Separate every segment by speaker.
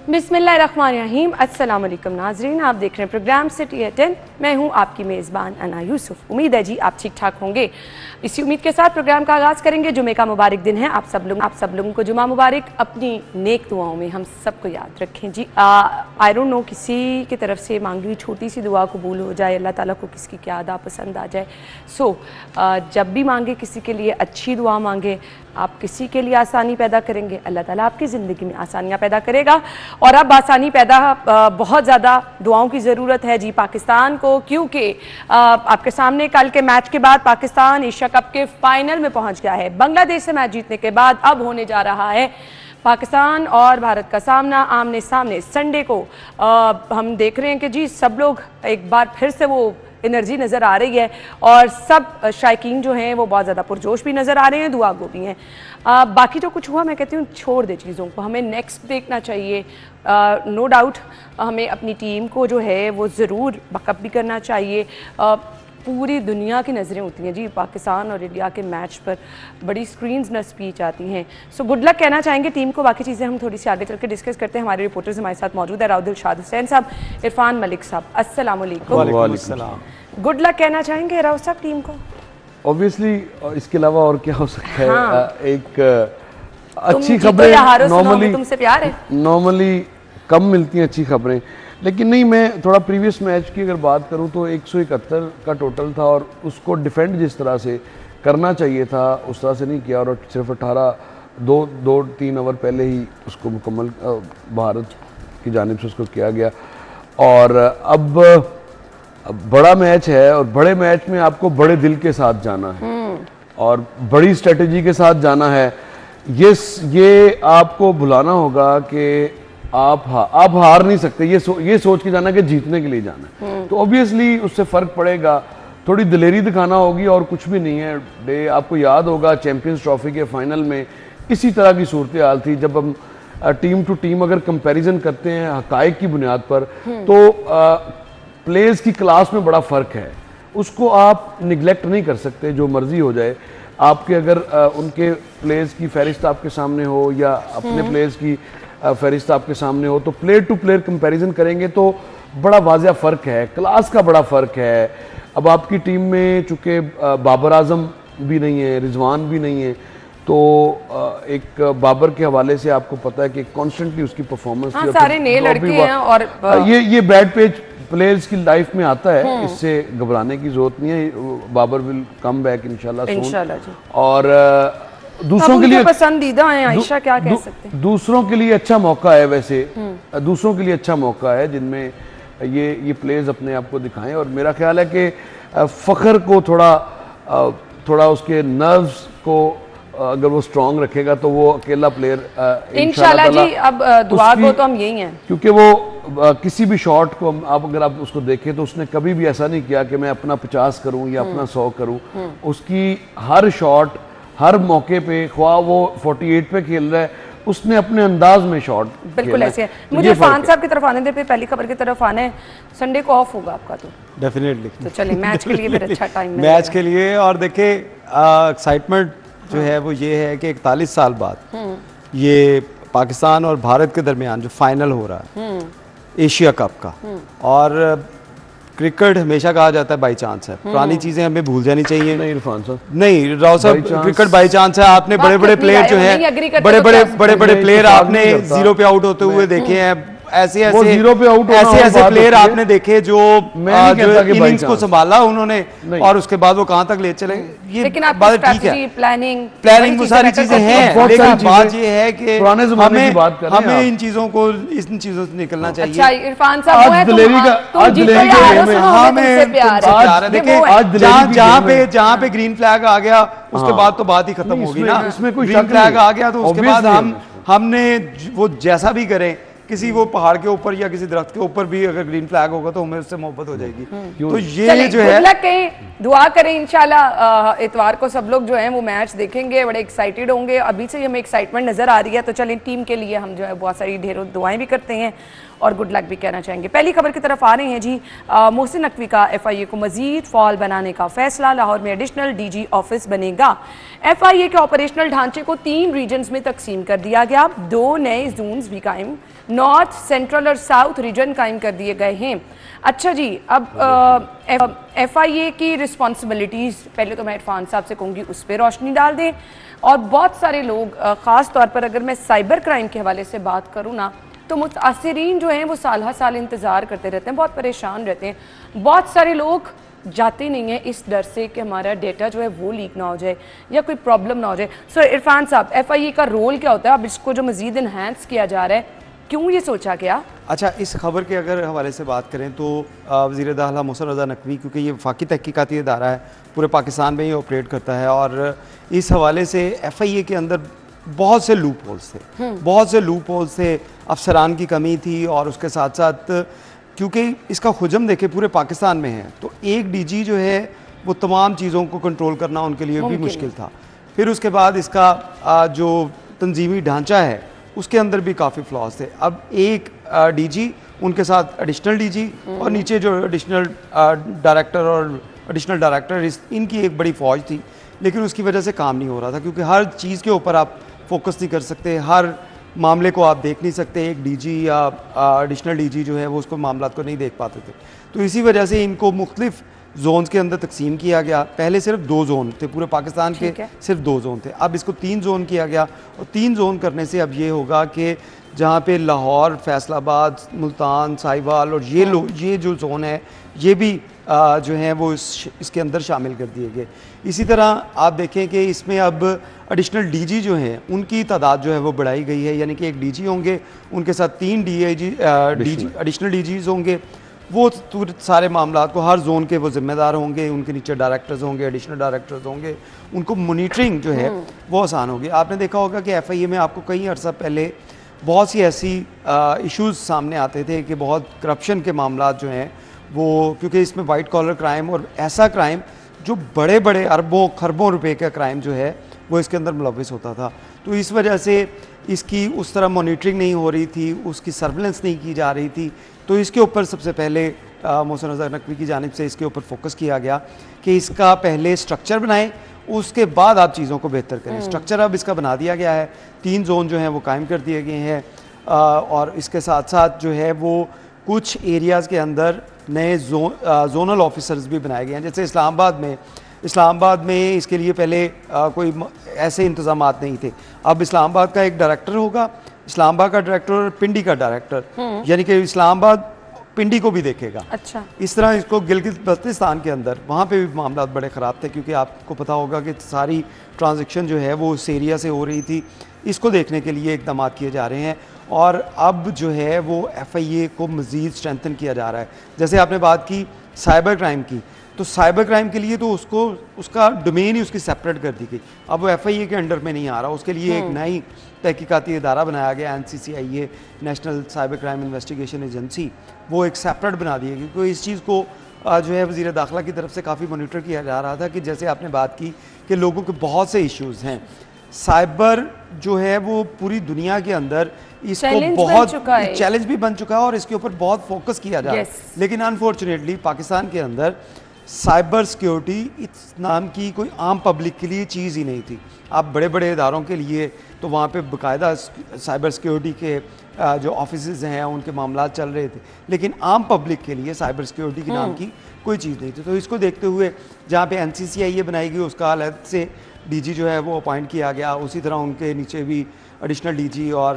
Speaker 1: बिस्मिल्लाहिर्रहमानिर्रहीम। अस्सलाम वालेकुम नाज़रीन, आप देख रहे हैं प्रोग्राम सिटी एट 10। मैं हूं आपकी मेज़बान अना यूसुफ। उम्मीद है जी आप ठीक ठाक होंगे। इसी उम्मीद के साथ प्रोग्राम का आगाज़ करेंगे। जुमे का मुबारक दिन है, आप सब लोगों को जुमा मुबारक। अपनी नेक दुआओं में हम सबको याद रखें जी। आई डोंट नो किसी की तरफ से मांगी हुई छोटी सी दुआ कबूल हो जाए, अल्लाह ताला को किसकी क्या अदा पसंद आ जाए। जब भी मांगे किसी के लिए अच्छी दुआ मांगे, आप किसी के लिए आसानी पैदा करेंगे, अल्लाह ताला आपकी ज़िंदगी में आसानियाँ पैदा करेगा। और अब आसानी पैदा बहुत ज़्यादा दुआओं की ज़रूरत है जी पाकिस्तान को, क्योंकि आपके सामने कल के मैच के बाद पाकिस्तान एशिया कप के फाइनल में पहुंच गया है। बांग्लादेश से मैच जीतने के बाद अब होने जा रहा है पाकिस्तान और भारत का सामना आमने सामने। संडे को हम देख रहे हैं कि जी सब लोग एक बार फिर से वो एनर्जी नज़र आ रही है और सब शायकीन जो हैं वो बहुत ज़्यादा पुरजोश भी नज़र आ रहे हैं, दुआ गो भी हैं। बाकी जो कुछ हुआ मैं कहती हूँ छोड़ दे चीज़ों को, हमें नेक्स्ट देखना चाहिए। नो डाउट हमें अपनी टीम को जो है वो ज़रूर बकअप भी करना चाहिए। पूरी दुनिया की नज़रें होती हैं जी पाकिस्तान और इंडिया के मैच पर, बड़ी स्क्रीन्स न स्पीच आती हैं। सो गुड लक कहना चाहेंगे टीम को। बाकी चीज़ें हम थोड़ी सी आगे चल के डिस्कस करते हैं। हमारे रिपोर्टर्स हमारे साथ मौजूद है, राउदुल शाद हुसैन साहब, इरफान मलिक साहब, अस्सलाम वालेकुम। गुड लक कहना चाहेंगे राउत साहब टीम को।
Speaker 2: ऑब्वियसली इसके अलावा और क्या हो सकता है।
Speaker 1: हाँ।
Speaker 2: एक अच्छी खबरें
Speaker 1: तुमसे प्यार है,
Speaker 2: नॉर्मली कम मिलती हैं अच्छी खबरें, लेकिन नहीं, मैं थोड़ा प्रीवियस मैच की अगर बात करूं तो 171 का टोटल था और उसको डिफेंड जिस तरह से करना चाहिए था उस तरह से नहीं किया और सिर्फ 2-3 ओवर पहले ही उसको मुकम्मल भारत की जानिब से उसको किया गया। और अब बड़ा मैच है और बड़े मैच में आपको बड़े दिल के साथ जाना है और बड़ी स्ट्रेटजी के साथ जाना है। ये आपको भुलाना होगा कि आप हार नहीं सकते। ये सोच के जाना कि जीतने के लिए जाना है, तो ऑब्वियसली उससे फर्क पड़ेगा। थोड़ी दिलेरी दिखाना होगी और कुछ भी नहीं है। डे आपको याद होगा चैंपियंस ट्रॉफी के फाइनल में इसी तरह की सूरत हाल थी। जब हम टीम टू टीम अगर कंपैरिजन करते हैं हकायक की बुनियाद पर, तो प्लेयर्स की क्लास में बड़ा फ़र्क है, उसको आप निगलेक्ट नहीं कर सकते। जो मर्जी हो जाए, आपके अगर उनके प्लेयर्स की फहरिस्त आपके सामने हो या अपने प्लेयर्स की फहरिस्त आपके सामने हो, तो प्लेयर टू प्लेयर कंपैरिजन करेंगे तो बड़ा वाज़िया फ़र्क है, क्लास का बड़ा फ़र्क है। अब आपकी टीम में चूँकि बाबर आजम भी नहीं है, रिजवान भी नहीं है, तो एक बाबर के हवाले से आपको पता है कि कॉन्स्टेंटली उसकी परफॉर्मेंस
Speaker 1: सारे नए लड़के हैं और
Speaker 2: ये बैड पेज प्लेयर्स की लाइफ में आता है, इससे घबराने की जरूरत नहीं है। बाबर विल कम बैक इंशाल्लाह। और दूसरों के लिए
Speaker 1: पसंदीदा है आयशा, क्या कह सकते हैं।
Speaker 2: दूसरों के लिए अच्छा मौका है, वैसे दूसरों के लिए अच्छा मौका है जिनमें ये प्लेयर्स अपने आप को दिखाएं। और मेरा ख्याल है कि फ़खर को थोड़ा उसके नर्व्स को अगर वो स्ट्रांग रखेगा तो वो अकेला प्लेयर
Speaker 1: इंशाल्लाह जी। अब दुआ को तो हम यही हैं,
Speaker 2: क्योंकि वो किसी भी शॉट को अगर आप उसको देखें तो उसने कभी भी ऐसा नहीं किया कि मैं अपना 50 करूं या अपना 100 करूं। उसकी हर शॉट हर मौके पे, ख्वाह वो 48 पे खेल रहा है, उसने अपने अंदाज में शॉट
Speaker 1: बिल्कुल ऐसे है। मुझे इरफान साहब की तरफ आने दे, पे पहली खबर की तरफ आने। संडे को ऑफ होगा आपका तो
Speaker 3: डेफिनेटली,
Speaker 1: तो चलिए मैच के लिए फिर अच्छा टाइम
Speaker 3: मैच के लिए। और देखिए एक्साइटमेंट जो है वो ये है कि 41 साल बाद ये पाकिस्तान और भारत के दरमियान जो फाइनल हो रहा है एशिया कप का, और क्रिकेट हमेशा कहा जाता है बाई चांस है, पुरानी चीजें हमें भूल जानी चाहिए।
Speaker 2: नहीं इरफान साहब,
Speaker 3: नहीं राव साहब, क्रिकेट बाई चांस है। आपने बड़े बड़े प्लेयर जो है, बड़े बड़े प्लेयर आपने 0 पे आउट होते हुए देखे हैं। ऐसे प्लेयर आपने देखे जो इनिंग्स को संभाला उन्होंने और उसके बाद वो कहां तक ले चले। ये बात ठीक है, प्लानिंग वो सारी चीजें हैं, लेकिन बात ये है कि हमें इन चीजों से निकलना चाहिए।
Speaker 1: अच्छा इरफान साहब,
Speaker 3: जहाँ पे ग्रीन फ्लैग आ गया उसके बाद तो बात ही खत्म होगी ना।
Speaker 2: इसमें कोई
Speaker 3: ग्रीन फ्लैग आ गया तो उसके बाद हमने वो जैसा भी करें, किसी वो पहाड़ के ऊपर या किसी दरख्त के ऊपर भी अगर ग्रीन फ्लैग होगा तो हमें उससे मोहब्बत हो जाएगी। तो ये जो है
Speaker 1: कहीं दुआ करें इंशाल्लाह इतवार को सब लोग जो हैं वो मैच देखेंगे, बड़े एक्साइटेड होंगे। अभी से हमें एक्साइटमेंट नजर आ रही है, तो चलें टीम के लिए हम जो है बहुत सारी ढेरों दुआएं भी करते हैं और गुड लक भी कहना चाहेंगे। पहली खबर की तरफ आ रहे हैं जी। मोहसिन नकवी का FIA को मजीद फॉल बनाने का फैसला, लाहौर में एडिशनल DG ऑफिस बनेगा। FIA के ऑपरेशनल ढांचे को 3 रीजन्स में तकसीम कर दिया गया, 2 नए जोन्स भी कायम नॉर्थ, सेंट्रल और साउथ रीजन कायम कर दिए गए हैं। अच्छा जी, अब FIA की रिस्पॉन्सिबिलिटीज़ पहले तो मैं इरफान साहब से कहूँगी उस पर रोशनी डाल दें। और बहुत सारे लोग ख़ास तौर पर अगर मैं साइबर क्राइम के हवाले से बात करूँ ना, तो मुतासिरीन जो हैं वो साल हर साल इंतज़ार करते रहते हैं, बहुत परेशान रहते हैं। बहुत सारे लोग जाते नहीं हैं इस डर से कि हमारा डेटा जो है वो लीक ना हो जाए या कोई प्रॉब्लम ना हो जाए। सो इरफान साहब, FIA का रोल क्या होता है? अब इसको जो मज़ीद इन्हांस किया जा रहा है, क्यों ये सोचा गया?
Speaker 3: अच्छा, इस खबर के अगर हवाले से बात करें तो वज़ीर दाखिला मोहसिन रज़ा नकवी, क्योंकि ये वफाकी तहकीकाती इदारा है, पूरे पाकिस्तान में ही ऑपरेट करता है, और इस हवाले से FIA के अंदर बहुत से लूप होल्स थे, बहुत से लूप होल्स थे, अफसरान की कमी थी, और उसके साथ साथ क्योंकि इसका हुजम देखे पूरे पाकिस्तान में है, तो एक DG जो है वो तमाम चीज़ों को कंट्रोल करना उनके लिए भी मुश्किल था। फिर उसके बाद इसका जो तंजीमी ढांचा है उसके अंदर भी काफ़ी फ्लॉज थे। अब एक DG, उनके साथ एडिशनल DG और नीचे जो एडिशनल डायरेक्टर और एडिशनल डायरेक्टर, इनकी एक बड़ी फ़ौज थी, लेकिन उसकी वजह से काम नहीं हो रहा था, क्योंकि हर चीज़ के ऊपर आप फोकस नहीं कर सकते, हर मामले को आप देख नहीं सकते। एक DG या एडिशनल DG जो है वो उसको मामलात को नहीं देख पाते थे, तो इसी वजह से इनको मुख्तलिफ जोन्स के अंदर तकसीम किया गया। पहले सिर्फ 2 जोन थे पूरे पाकिस्तान के, सिर्फ 2 जोन थे, अब इसको 3 जोन किया गया। और 3 जोन करने से अब ये होगा कि जहाँ पे लाहौर, फैसलाबाद, मुल्तान, साहिवाल और ये जो जोन है ये भी जो हैं वो इसके अंदर शामिल कर दिए गए। इसी तरह आप देखें कि इसमें अब एडिशनल DG जो हैं उनकी तादाद जो है वो बढ़ाई गई है, यानी कि एक DG होंगे, उनके साथ 3 एडिशनल DGs होंगे, वो सारे मामलात को हर जोन के वो जिम्मेदार होंगे, उनके नीचे डायरेक्टर्स होंगे, एडिशनल डायरेक्टर्स होंगे, उनको मॉनिटरिंग जो है वो आसान होगी। आपने देखा होगा कि FIA में आपको कई अर्सा पहले बहुत सी ऐसी इश्यूज़ सामने आते थे कि बहुत करप्शन के मामलात जो हैं वो, क्योंकि इसमें वाइट कॉलर क्राइम और ऐसा क्राइम जो बड़े बड़े अरबों खरबों रुपए का क्राइम जो है वो इसके अंदर मुलविस होता था, तो इस वजह से इसकी उस तरह मॉनिटरिंग नहीं हो रही थी, उसकी सर्विलेंस नहीं की जा रही थी। तो इसके ऊपर सबसे पहले मोहसिन रज़ा नकवी की जानिब से इसके ऊपर फोकस किया गया कि इसका पहले स्ट्रक्चर बनाएं, उसके बाद आप चीज़ों को बेहतर करें। स्ट्रक्चर अब इसका बना दिया गया है, 3 जोन जो हैं वो कायम कर दिए गए हैं, और इसके साथ साथ जो है वो कुछ एरियाज़ के अंदर नए जोनल ऑफिसर्स भी बनाए गए हैं। जैसे इस्लामाबाद में इसके लिए पहले कोई ऐसे इंतजामात नहीं थे, अब इस्लामाबाद का एक डायरेक्टर होगा, इस्लामाबाद का डायरेक्टर और पिंडी का डायरेक्टर, यानी कि इस्लामाबाद पिंडी को भी देखेगा।
Speaker 1: अच्छा,
Speaker 3: इस तरह इसको गिलगित बल्तिस्तान के अंदर वहाँ पे भी मामला बड़े ख़राब थे, क्योंकि आपको पता होगा कि सारी ट्रांजैक्शन जो है वो उस एरिया से हो रही थी। इसको देखने के लिए इकदाम किए जा रहे हैं, और अब जो है वो FIA को मज़ीद स्ट्रेंथन किया जा रहा है। जैसे आपने बात की साइबर क्राइम की, तो साइबर क्राइम के लिए तो उसका डोमेन ही उसकी सेपरेट कर दी गई, अब वो FIA के अंडर में नहीं आ रहा, उसके लिए एक नई तहकीकाती इदारा बनाया गया, NCCIA, national cyber crime investigation agency, वो एक सेपरेट बना दी गई। क्योंकि इस चीज़ को जो है वज़ीर दाखिला की तरफ से काफ़ी मॉनिटर किया जा रहा था कि जैसे आपने बात की कि लोगों के बहुत से इश्यूज़ हैं, साइबर जो है वो पूरी दुनिया के अंदर इसको बहुत चैलेंज भी बन चुका है और इसके ऊपर बहुत फोकस किया जा रहा है। लेकिन अनफॉर्चुनेटली पाकिस्तान के अंदर साइबर सिक्योरिटी इस नाम की कोई आम पब्लिक के लिए चीज़ ही नहीं थी। आप बड़े बड़े इदारों के लिए तो वहाँ पे बाकायदा साइबर सिक्योरिटी के जो ऑफिसेज हैं उनके मामला चल रहे थे, लेकिन आम पब्लिक के लिए साइबर सिक्योरिटी के नाम की कोई चीज़ नहीं थी। तो इसको देखते हुए जहाँ पे NCCIA बनाई गई उसका अलग से DG जो है वो अपॉइंट किया गया, उसी तरह उनके नीचे भी एडिशनल DG और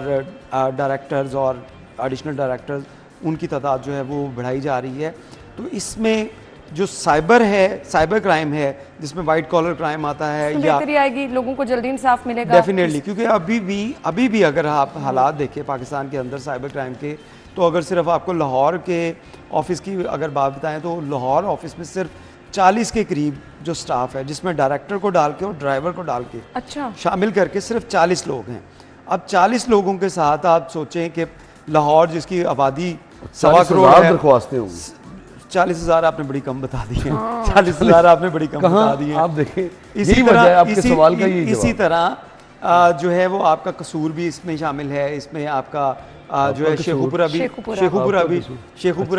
Speaker 3: डायरेक्टर्स और एडिशनल डायरेक्टर्स उनकी तादाद जो है वो बढ़ाई जा रही है। तो इसमें जो साइबर क्राइम है जिसमें वाइट कॉलर क्राइम आता है, या
Speaker 1: आएगी, लोगों को जल्दी इंसाफ मिलेगा
Speaker 3: डेफिनेटली, क्योंकि अभी भी अगर आप हालात देखें पाकिस्तान के अंदर साइबर क्राइम के, तो अगर सिर्फ आपको लाहौर के ऑफिस की अगर बात बताएं तो लाहौर ऑफिस में सिर्फ 40 के करीब जो स्टाफ है, जिसमें डायरेक्टर को डाल के और ड्राइवर को डाल के शामिल करके सिर्फ 40 लोग हैं। अब 40 लोगों के साथ आप सोचें कि लाहौर जिसकी आबादी 1.25 करोड़ है, 40,000 आपने बड़ी कम बता दी है। 40,000 आपने बड़ी कम बता दी है।
Speaker 2: आप देखें इसी
Speaker 3: तरह जो है वो आपका कसूर भी इसमें शामिल है, इसमें आपका जो है शेखुपुरा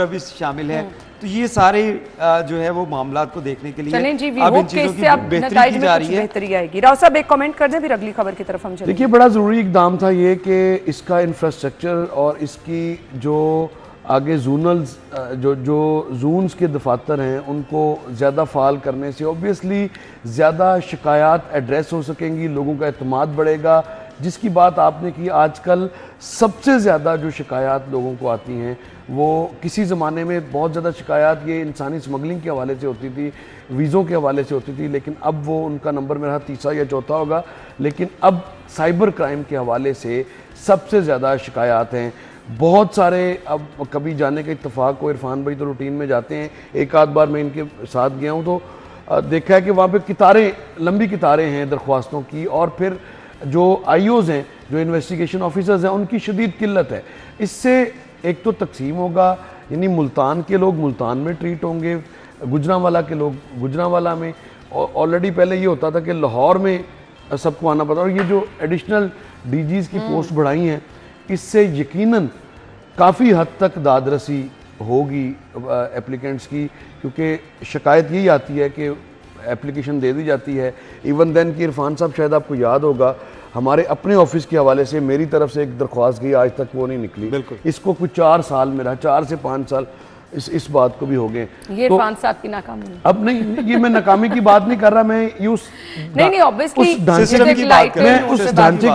Speaker 3: भी शामिल है। तो ये सारे जो है वो मामला को देखने के लिए अब इन चीजों की बेहतरी की जा रही है।
Speaker 1: बेहतरी आएगी। राव साहब एक कमेंट कर दें फिर अगली खबर की तरफ हम चलेंगे।
Speaker 2: देखिए बड़ा ज़रूरी इकदाम था ये कि इसका इंफ्रास्ट्रक्चर और इसकी जो आगे जोनल्स जो जोन्स के दफातर हैं उनको ज़्यादा फ़ाल करने से ऑब्वियसली ज़्यादा शिकायत एड्रेस हो सकेंगी, लोगों का एतमाद बढ़ेगा। जिसकी बात आपने की, आजकल सबसे ज़्यादा जो शिकायत लोगों को आती हैं वो किसी ज़माने में बहुत ज़्यादा शिकायत ये इंसानी स्मगलिंग के हवाले से होती थी, वीज़ों के हवाले से होती थी, लेकिन अब वो उनका नंबर मेरा तीसरा या चौथा होगा। लेकिन अब साइबर क्राइम के हवाले से सबसे ज़्यादा शिकायत हैं। बहुत सारे अब कभी जाने का इत्तेफाक को, इरफान भाई तो रूटीन में जाते हैं, एक आध बार मैं इनके साथ गया हूँ तो देखा है कि वहाँ पे कितारें, लंबी कितारें हैं दरख्वास्तों की, और फिर जो आईओज़ हैं, जो इन्वेस्टिगेशन ऑफिसर्स हैं, उनकी शदीद किल्लत है। इससे एक तो तकसीम होगा, यानी मुल्तान के लोग मुल्तान में ट्रीट होंगे, गुजरांवाला के लोग गुजरांवाला में। ऑलरेडी पहले ये होता था कि लाहौर में सबको आना पड़ता, और ये जो एडिशनल डीजीज़ की पोस्ट बढ़ाई हैं, इससे यकीनन काफ़ी हद तक दादरसी होगी एप्लीकेंट्स की, क्योंकि शिकायत यही आती है कि एप्लीकेशन दे दी जाती है। इवन देन कि इरफान साहब शायद आपको याद होगा, हमारे अपने ऑफिस के हवाले से मेरी तरफ से एक दरख्वास्त गई, आज तक वो नहीं निकली। बिल्कुल, इसको कुछ 4 साल मेरा 4 से 5 साल इस बात को भी हो गए।
Speaker 1: ये इरफान साहब की नाकामी है।
Speaker 2: अब नहीं, ये मैं नाकामी की बात नहीं कर रहा, मैं
Speaker 1: नहीं ऑब्वियसली
Speaker 2: उस ढांचे की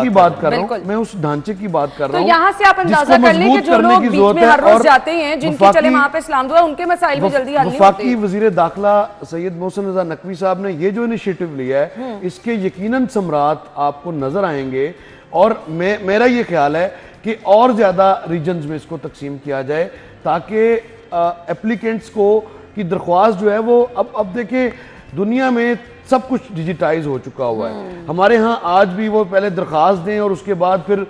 Speaker 2: बात कर रहा हूँ, मैं उस ढांचे की बात कर रहा हूँ।
Speaker 1: तो यहाँ से आप अंदाजा कर लें कि जो लोग बीच में हर रोज जाते हैं, जिनके चले वहाँ पे इस्लाम दुआ, उनके मसाइल भी जल्दी हल नहीं होते।
Speaker 2: वफाकी वजीर दाखिला सैयद मोहसिन रजा नकवी साहब ने ये जो इनिशिएटिव लिया है, इसके यकीनन समरात आपको नजर आएंगे। और मेरा ये ख्याल है कि और ज्यादा रीजन्स में इसको तकसीम किया जाए, ताकि एप्लीकेंट्स को की दरख्वास्त जो है वो अब देखिए दुनिया में सब कुछ डिजिटाइज हो चुका हुआ है। हमारे यहाँ आज भी वो पहले दरख्वास्त दें और उसके बाद फिर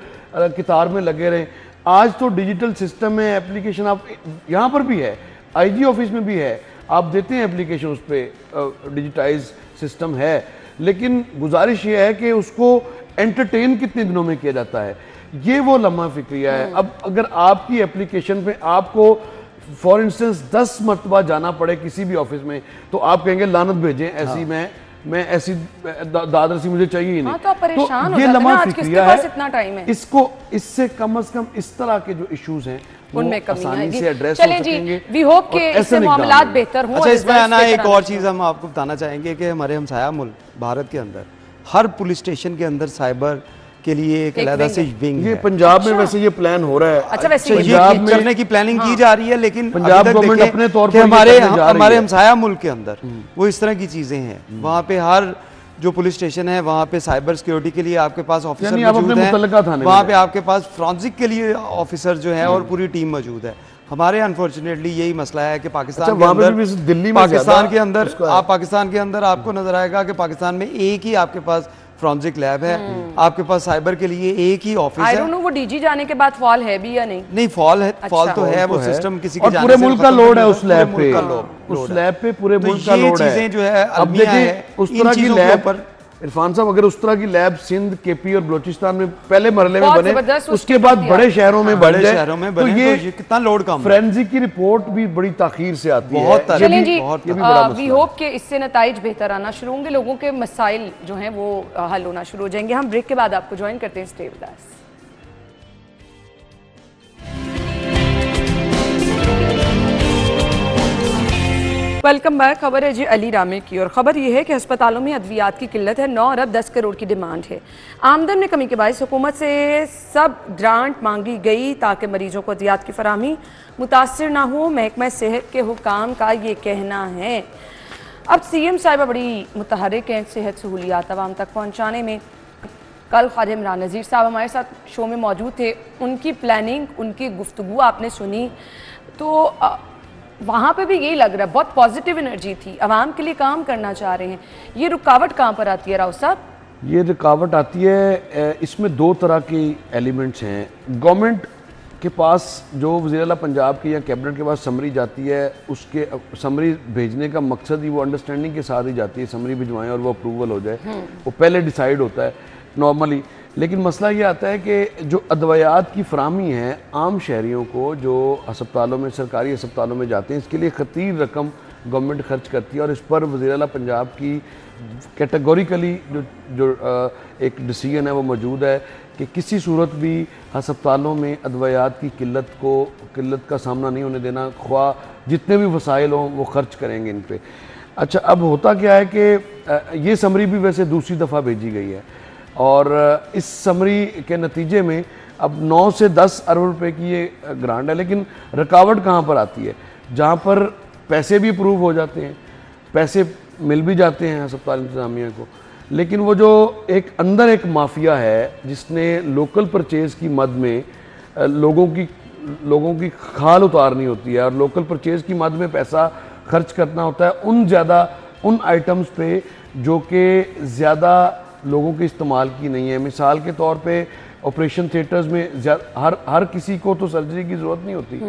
Speaker 2: कितार में लगे रहें। आज तो डिजिटल सिस्टम है, एप्लीकेशन आप यहाँ पर भी है, आईजी ऑफिस में भी है, आप देते हैं एप्लीकेशन, उस पर डिजिटाइज सिस्टम है। लेकिन गुजारिश ये है कि उसको एंटरटेन कितने दिनों में किया जाता है, ये वो लम्हा फिक्रिया है। अब अगर आपकी एप्लीकेशन पे आपको फॉर इंस्टेंस 10 मरतबा जाना पड़े किसी भी ऑफिस में, तो आप कहेंगे लानत भेजें, ऐसी मैं ऐसी दादरसी मुझे चाहिए ही नहीं।
Speaker 1: हाँ, तो परेशान हो
Speaker 2: ये लम्हा फिक्रिया है,
Speaker 1: इतना टाइम है।
Speaker 2: इसको इससे कम से कम इस तरह के जो इश्यूज हैं
Speaker 1: उनमें कमी
Speaker 2: आसानी से एड्रेस हो सकेंगे।
Speaker 1: वी होप कि इससे मामलात बेहतर हों।
Speaker 3: अच्छा, इसमें आना एक और चीज़ हम आपको बताना चाहेंगे कि हमारे हमसाया मुल्क भारत के अंदर हर पुलिस स्टेशन के अंदर साइबर के लिए एक अलग से विंग है।
Speaker 2: ये पंजाब में वैसे ये प्लान हो रहा है।
Speaker 1: अच्छा, वैसे
Speaker 3: पंजाब में करने की प्लानिंग की जा रही है, लेकिन
Speaker 2: पंजाब गवर्नमेंट अपने तौर पर
Speaker 3: हमारे हमसाया मुल्क के अंदर वो इस तरह की चीजें हैं। वहाँ पे हर जो पुलिस स्टेशन है वहाँ पे साइबर सिक्योरिटी के लिए आपके पास ऑफिसर मौजूद है, वहाँ पे आपके पास फॉरेंसिक के लिए ऑफिसर जो है और पूरी टीम मौजूद है। हमारे अनफॉर्चुनेटली यही मसला है कि पाकिस्तान के अंदर आपको नजर आएगा कि पाकिस्तान में एक ही आपके पास फॉरेंसिक लैब है, आपके पास साइबर के लिए एक ही ऑफिस है।
Speaker 1: I don't know वो डीजी जाने के बाद फॉल है भी या नहीं?
Speaker 3: नहीं, फॉल है। अच्छा, फॉल तो है, वो सिस्टम किसी के
Speaker 2: जाने से पूरे मुल्क का लोड है उस लैब पे, उस लैब पे पूरे मुल्क का लोड है।
Speaker 3: चीजें जो है
Speaker 2: अब देखिए उस तरह की लैब पर इरफान साहब, अगर उस तरह की लैब सिंध, केपी और बलोचिस्तान में पहले मरहले में बने, उसके बाद बड़े शहरों में बन जाए, तो ये
Speaker 3: कितना लोड कम।
Speaker 2: फोरेंसिक की रिपोर्ट भी बड़ी ताखीर से आती है।
Speaker 1: चलें जी, वी होप के इससे नताइज बेहतर आना शुरू होंगे, लोगों के मसाइल जो हैं वो हल होना शुरू हो जाएंगे। हम ब्रेक के बाद आपको ज्वाइन करते हैं। Stay with us. Welcome back. खबर है जी अली रामे की, और ख़बर यह है कि अस्पतालों में अद्वियात की किल्लत है। 9 अरब 10 करोड़ की डिमांड है। आमदन में कमी के बायस हुकूमत से सब ग्रांट मांगी गई ताकि मरीजों को अद्वियात की फराहमी मुतासर ना हो। महकमा सेहत के हुकाम का ये कहना है। अब सीएम साहिबा बड़ी मुतहरिक हैं सेहत सहूलियात आवाम तक पहुँचाने में। कल ख्वाजा इमरान नज़ीर साहब हमारे साथ शो में मौजूद थे, उनकी प्लानिंग, उनकी गुफ्तगू आपने सुनी, तो वहाँ पे भी यही लग रहा है बहुत पॉजिटिव एनर्जी थी, आवाम के लिए काम करना चाह रहे हैं। ये रुकावट कहाँ पर आती है राव साहब?
Speaker 2: ये रुकावट आती है, इसमें 2 तरह की एलिमेंट्स हैं। गवर्नमेंट के पास जो वज़ीर आला पंजाब की या कैबिनेट के पास समरी जाती है, उसके समरी भेजने का मकसद ही वो अंडरस्टैंडिंग के साथ ही जाती है, समरी भिजवाएं और वो अप्रूवल हो जाए, वो पहले डिसाइड होता है नॉर्मली। लेकिन मसला ये आता है कि जो अदवियात की फराहमी है आम शहरियों को जो अस्पतालों में, सरकारी अस्पतालों में जाते हैं, इसके लिए खतीर रकम गवर्नमेंट खर्च करती है। और इस पर वज़ीर आला पंजाब की कैटेगोरिकली जो एक डिसीजन है वो मौजूद है कि किसी सूरत भी अस्पतालों में अदवियात की किल्लत का सामना नहीं होने देना, ख्वाह जितने भी वसाइल हों वो खर्च करेंगे इन पे। अच्छा, अब होता क्या है कि ये समरी भी वैसे दूसरी दफ़ा भेजी गई है और इस समरी के नतीजे में अब 9 से 10 अरब रुपए की ये ग्रांट है। लेकिन रुकावट कहाँ पर आती है? जहाँ पर पैसे भी अप्रूव हो जाते हैं, पैसे मिल भी जाते हैं अस्पताल इंतज़ामिया को, लेकिन वो जो अंदर एक माफिया है जिसने लोकल परचेज़ की मद में लोगों की खाल उतारनी होती है और लोकल परचेज़ की मद में पैसा खर्च करना होता है उन आइटम्स पे जो कि ज़्यादा लोगों के इस्तेमाल की नहीं है। मिसाल के तौर पे ऑपरेशन थिएटर्स में हर किसी को तो सर्जरी की ज़रूरत नहीं होती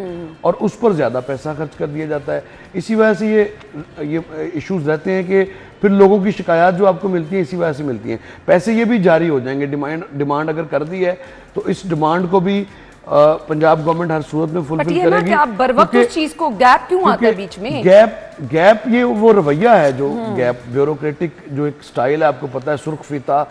Speaker 2: और उस पर ज़्यादा पैसा खर्च कर दिया जाता है। इसी वजह से ये इश्यूज़ रहते हैं कि फिर लोगों की शिकायत जो आपको मिलती है इसी वजह से मिलती हैं। पैसे ये भी जारी हो जाएंगे, डिमांड अगर कर दी है तो इस डिमांड को भी पंजाब गवर्नमेंट हर सूरत में फुलफिल करेगी।
Speaker 1: आप बर वक्त उस चीज को गैप क्यों आता है बीच में?
Speaker 2: गैप ये वो रवैया है जो गैप ब्यूरोक्रेटिक जो एक स्टाइल है, आपको पता है, सुर्ख फीता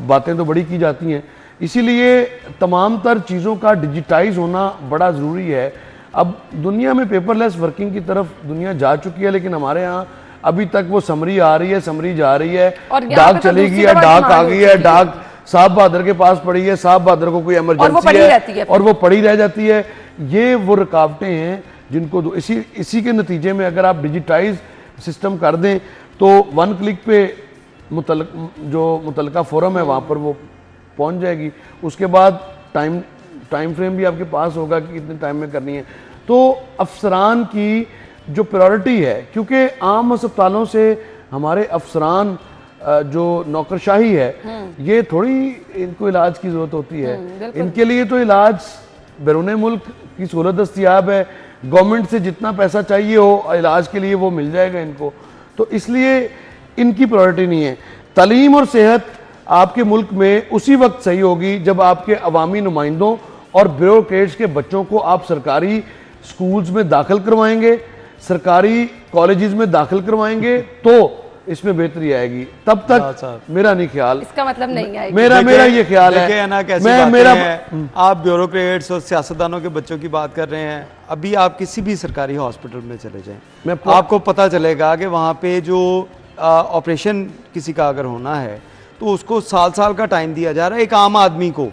Speaker 2: बातें तो बड़ी की जाती हैं। इसीलिए तमाम तर चीज़ों का डिजिटाइज होना बड़ा ज़रूरी है। अब दुनिया में पेपरलेस वर्किंग की तरफ दुनिया जा चुकी है, लेकिन हमारे यहाँ अभी तक वो समरी आ रही है, समरी जा रही है, डाक चली गई है, डाक आ गई है, डाक साहब बहादुर के पास पड़ी है, साहब बहादुर को कोई इमरजेंसी है और वो पड़ी रह जाती है। ये वो रुकावटें हैं जिनको इसी के नतीजे में अगर आप डिजिटाइज सिस्टम कर दें तो 1 क्लिक पे मुतलका फोरम है वहाँ पर वो पहुँच जाएगी। उसके बाद टाइम फ्रेम भी आपके पास होगा कि कितने टाइम में करनी है। तो अफसरान की जो प्रायोरिटी है, क्योंकि आम अस्पतालों से हमारे अफसरान जो नौकरशाही है, ये थोड़ी इनको इलाज की ज़रूरत होती है। इनके लिए तो इलाज बैरून मुल्क की सहूलत दस्तियाब है, गवर्नमेंट से जितना पैसा चाहिए हो इलाज के लिए वो मिल जाएगा इनको, तो इसलिए इनकी प्रायोरिटी नहीं है। तालीम और सेहत आपके मुल्क में उसी वक्त सही होगी जब आपके अवामी नुमाइंदों और ब्यूरोक्रेट्स के बच्चों को आप सरकारी स्कूल्स में दाखिल करवाएंगे, सरकारी कॉलेजेस में दाखिल करवाएंगे, तो इसमें बेहतरी आएगी। तब तक मेरा नहीं ख्याल,
Speaker 1: इसका मतलब नहीं आएगी।
Speaker 2: मेरा ये ख्याल है
Speaker 3: ना, आप ब्यूरोक्रेट्स और सियासतदानों के बच्चों की बात कर रहे हैं। अभी आप किसी भी सरकारी हॉस्पिटल में चले जाएं, आपको पता चलेगा कि वहाँ पे जो ऑपरेशन किसी का अगर होना है तो उसको साल का टाइम दिया जा रहा है एक आम आदमी को।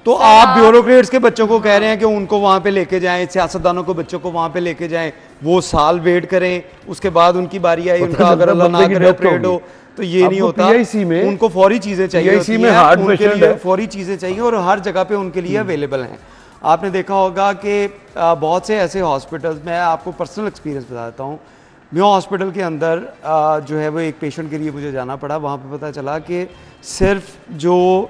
Speaker 3: तो आप ब्यूरोक्रेट्स के बच्चों को कह रहे हैं कि उनको वहाँ पे लेके जाएं, सियासतदानों को बच्चों को वहाँ पे लेके जाएं, वो साल वेट करें, उसके बाद उनकी बारी आई, उनका अगर अल्लाह ना करे ऑपरेट हो तो ये नहीं होता। उनको फौरी चीज़ें चाहिए, फौरी चीज़ें चाहिए और हर जगह पे उनके लिए अवेलेबल हैं। आपने देखा होगा कि बहुत से ऐसे हॉस्पिटल्स, मैं आपको पर्सनल एक्सपीरियंस बता देता हूँ। म्यो हॉस्पिटल के अंदर जो है वो एक पेशेंट के लिए मुझे जाना पड़ा। वहाँ पे पता चला कि सिर्फ जो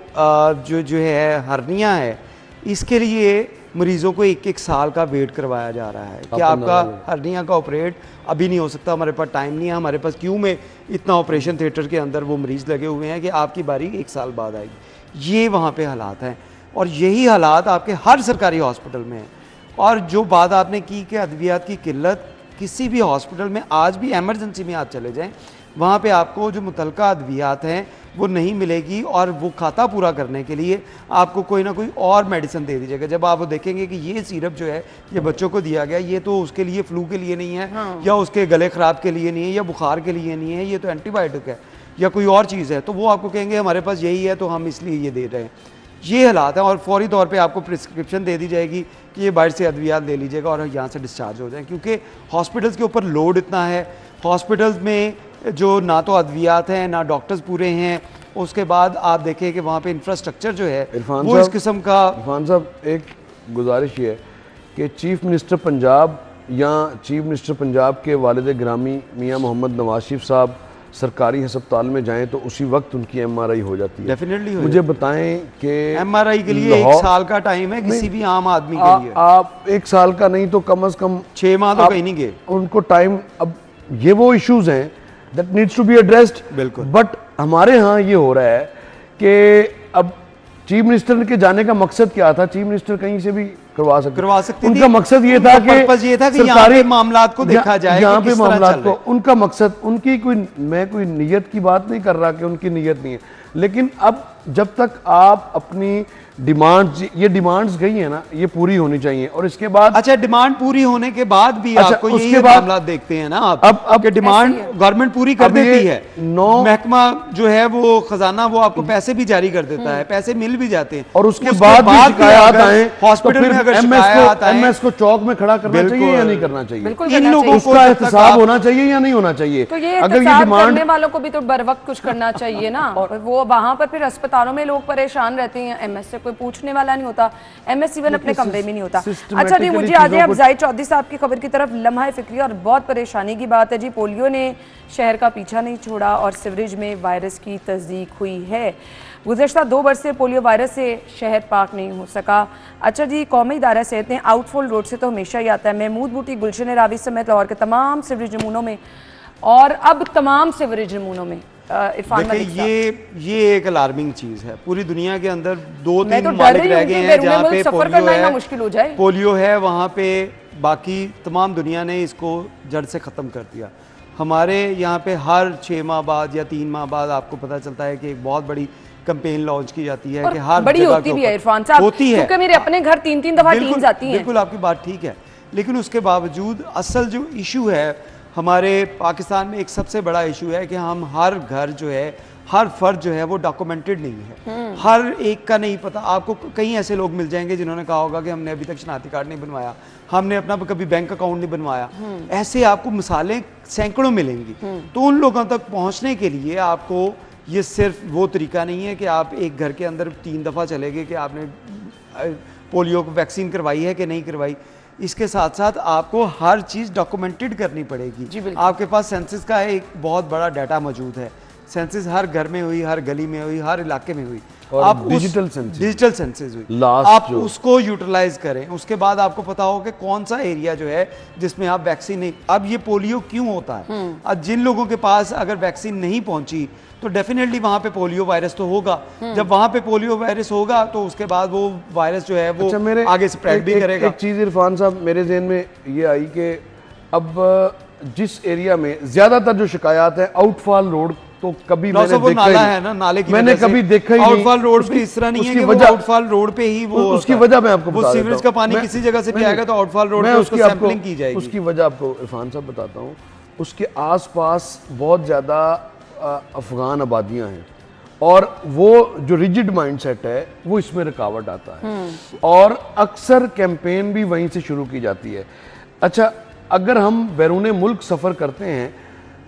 Speaker 3: है हर्निया है, इसके लिए मरीज़ों को 1 साल का वेट करवाया जा रहा है कि आपका हर्निया का ऑपरेट अभी नहीं हो सकता, हमारे पास टाइम नहीं है, हमारे पास क्यों में इतना ऑपरेशन थिएटर के अंदर वो मरीज़ लगे हुए हैं कि आपकी बारी 1 साल बाद आएगी। ये वहाँ पे हालात हैं और यही हालात आपके हर सरकारी हॉस्पिटल में हैं। और जो बात आपने की कि अद्वियात की किल्लत, किसी भी हॉस्पिटल में आज भी इमरजेंसी में आप चले जाएं, वहाँ पे आपको जो मुतलका अद्वियात हैं वो नहीं मिलेगी और वो खाता पूरा करने के लिए आपको कोई ना कोई और मेडिसिन दे दीजिएगा। जब आप वो देखेंगे कि ये सिरप जो है ये बच्चों को दिया गया, ये तो उसके लिए फ्लू के लिए नहीं है, या उसके गले ख़राब के लिए नहीं है, या बुखार के लिए नहीं है, ये तो एंटीबायोटिक है या कोई और चीज़ है, तो वो आपको कहेंगे हमारे पास यही है तो हम इसलिए ये दे रहे हैं। ये हालात है और फौरी तौर पे आपको प्रिस्क्रिप्शन दे दी जाएगी कि ये बाहर से अद्वियात ले लीजिएगा और यहाँ से डिस्चार्ज हो जाए, क्योंकि हॉस्पिटल्स के ऊपर लोड इतना है। हॉस्पिटल्स में जो ना तो अद्वियात हैं ना डॉक्टर्स पूरे हैं, उसके बाद आप देखें कि वहाँ पे इंफ्रास्ट्रक्चर जो है वो इस किस्म का।
Speaker 2: इरफान साहब, एक गुजारिश ये है कि चीफ मिनिस्टर पंजाब या चीफ मिनिस्टर पंजाब के वालिद ग्रामी मियाँ मोहम्मद नवाज शरीफ साहब सरकारी अस्पताल में जाएं तो उसी वक्त उनकी MRI हो जाती है।
Speaker 3: डेफिनेटली
Speaker 2: मुझे बताएं कि
Speaker 3: MRI के लिए 1 साल का टाइम है किसी भी आम आदमी के लिए।
Speaker 2: आप 1 साल का नहीं तो कम से कम
Speaker 3: 6 माह तो कहीं नहीं गए
Speaker 2: उनको टाइम। अब ये वो इश्यूज हैं that needs to be addressed.
Speaker 3: बिल्कुल।
Speaker 2: बट हमारे यहाँ ये हो रहा है कि अब चीफ मिनिस्टर के जाने का मकसद क्या था? चीफ मिनिस्टर कहीं से भी करवा सकते
Speaker 3: उनका
Speaker 2: मकसद ये था कि
Speaker 3: सरकारी मामलात को देखा जाए,
Speaker 2: यहाँ पे मामलात को, उनका मकसद, उनकी मैं कोई नीयत की बात नहीं कर रहा कि उनकी नीयत नहीं है, लेकिन अब जब तक आप अपनी डिमांड्स, ये डिमांड्स गई है ना, ये पूरी होनी चाहिए। और इसके बाद
Speaker 3: अच्छा, डिमांड पूरी होने के बाद भी आपको यही मामला देखते हैं ना आप,
Speaker 2: अब
Speaker 3: के डिमांड गवर्नमेंट पूरी कर देती है, महकमा जो है वो खजाना वो आपको पैसे भी जारी कर देता है, पैसे मिल भी जाते हैं,
Speaker 2: और उसके बाद शिकायत आए हॉस्पिटल में, अगर एमएस को चौक में खड़ा करना चाहिए या नहीं करना चाहिए?
Speaker 3: इन लोगों को
Speaker 2: एहतसाब होना चाहिए या नहीं होना चाहिए?
Speaker 1: अगर ये डिमांड करने वालों को भी तो बर वक्त कुछ करना चाहिए ना। वो वहां पर फिर अस्पतालों में लोग परेशान रहते हैं, एमएस से कोई पूछने वाला नहीं होता, एमएस इवन अपने कमरे में नहीं होता। अच्छा जी, मुझे आज अब जाहिद चौधरी साहब की खबर की तरफ लम्हा फिक्री, और बहुत परेशानी की बात है जी, पोलियो ने शहर का पीछा नहीं छोड़ा और सीवरेज में वायरस की तस्दीक हुई है। गुज़श्ता 2 वर्ष से पोलियो वायरस से शहर पाक नहीं हो सका। अच्छा जी, कौमी इदारा सेहत ने आउटफॉल रोड से तो हमेशा ही आता है, महमूद बूटी, गुलशन रावी समेत लाहौर के तमाम सीवरेज नमूनों में, और अब तमाम सीवरेज नमूनों में
Speaker 3: ये एक अलार्मिंग चीज है। पूरी दुनिया के अंदर 2-3 ममालिक रह गए हैं जहाँ पे पोलियो है, वहाँ पे बाकी तमाम दुनिया ने इसको जड़ से ख़त्म कर दिया। हमारे यहाँ पे हर 6 माह बाद या 3 माह बाद आपको पता चलता है कि एक बहुत बड़ी कैंपेन लॉन्च की जाती है कि हर
Speaker 1: बड़ी होती भी है इरफान साहब, होती है, क्योंकि मेरे अपने घर 3-3 दफा टीम्स आती हैं।
Speaker 3: बिल्कुल आपकी बात ठीक है, लेकिन उसके बावजूद असल जो इशू है हमारे पाकिस्तान में, एक सबसे बड़ा इशू है कि हम हर घर जो है, हर फर्द जो है वो डॉक्यूमेंटेड नहीं है, हर एक का नहीं पता। आपको कई ऐसे लोग मिल जाएंगे जिन्होंने कहा होगा कि हमने अभी तक शनाख्ती कार्ड नहीं बनवाया, हमने अपना कभी बैंक अकाउंट नहीं बनवाया। ऐसे आपको मिसालें सैकड़ों मिलेंगी। तो उन लोगों तक पहुंचने के लिए आपको ये सिर्फ वो तरीका नहीं है कि आप एक घर के अंदर 3 दफ़ा चले गए कि आपने पोलियो को वैक्सीन करवाई है कि नहीं करवाई। इसके साथ साथ आपको हर चीज़ डॉक्यूमेंटेड करनी पड़ेगी। आपके पास सेंसस का एक बहुत बड़ा डाटा मौजूद है, सेंसस हर घर में हुई, हर गली में हुई, हर इलाके में हुई,
Speaker 2: और
Speaker 3: आप
Speaker 2: डिजिटल
Speaker 3: सेंसस हुई, आप उसको यूटिलाइज करें। उसके बाद आपको पता हो कि कौन सा एरिया जो है जिसमें आप वैक्सीन नहीं। अब ये पोलियो क्यों होता है? अब जिन लोगों के पास अगर वैक्सीन नहीं पहुंची तो डेफिनेटली वहां पे पोलियो वायरस तो होगा। जब वहां पे पोलियो वायरस होगा तो उसके बाद वो वायरस जो है वो आगे स्प्रेड भी करेगा।
Speaker 2: एक चीज इरफान साहब मेरे ज़हन में ये आई कि अब जिस एरिया में ज्यादातर जो शिकायत है आउटफॉल रोड, तो कभी मैंने देखा
Speaker 3: नाला है ना, नाले की
Speaker 2: मैंने कभी देखा ही नहीं।
Speaker 3: आउटफॉल रोड पे इस तरह नहीं है कि वो आउटफॉल रोड पे ही वो
Speaker 2: उसकी वजह मैं आपको बता देता हूं।
Speaker 3: सीवरेज का पानी किसी जगह से भी आएगा तो आउटफॉल रोड पे उसकी सैंपलिंग की जाएगी।
Speaker 2: उसकी वजह आपको इरफान साहब बताता हूँ। उसके आसपास बहुत ज्यादा अफगान आबादियां हैं, और वो जो रिजिड माइंडसेट है वो इसमें रुकावट आता है, और अक्सर कैंपेन भी वहीं से शुरू की जाती है। अच्छा, अगर हम बैरून मुल्क सफ़र करते हैं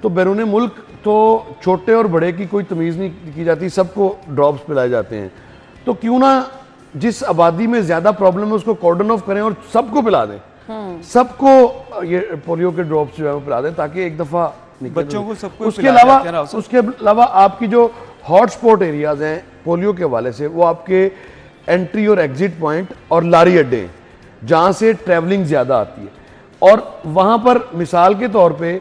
Speaker 2: तो बैरून मुल्क तो छोटे और बड़े की कोई तमीज़ नहीं की जाती, सबको ड्रॉप्स पिलाए जाते हैं। तो क्यों ना जिस आबादी में ज़्यादा प्रॉब्लम है उसको कॉर्डन ऑफ करें और सबको पिला दें, सबको ये पोलियो के ड्रॉप्स जो है वो पिला दें, ताकि एक दफ़ा
Speaker 3: बच्चों को सबको।
Speaker 2: उसके अलावा आपकी जो हॉटस्पॉट एरियाज हैं पोलियो के हवाले से, वो आपके एंट्री और एग्जिट पॉइंट और लारी अड्डे हैं जहाँ से ट्रैवलिंग ज़्यादा आती है। और वहाँ पर मिसाल के तौर पे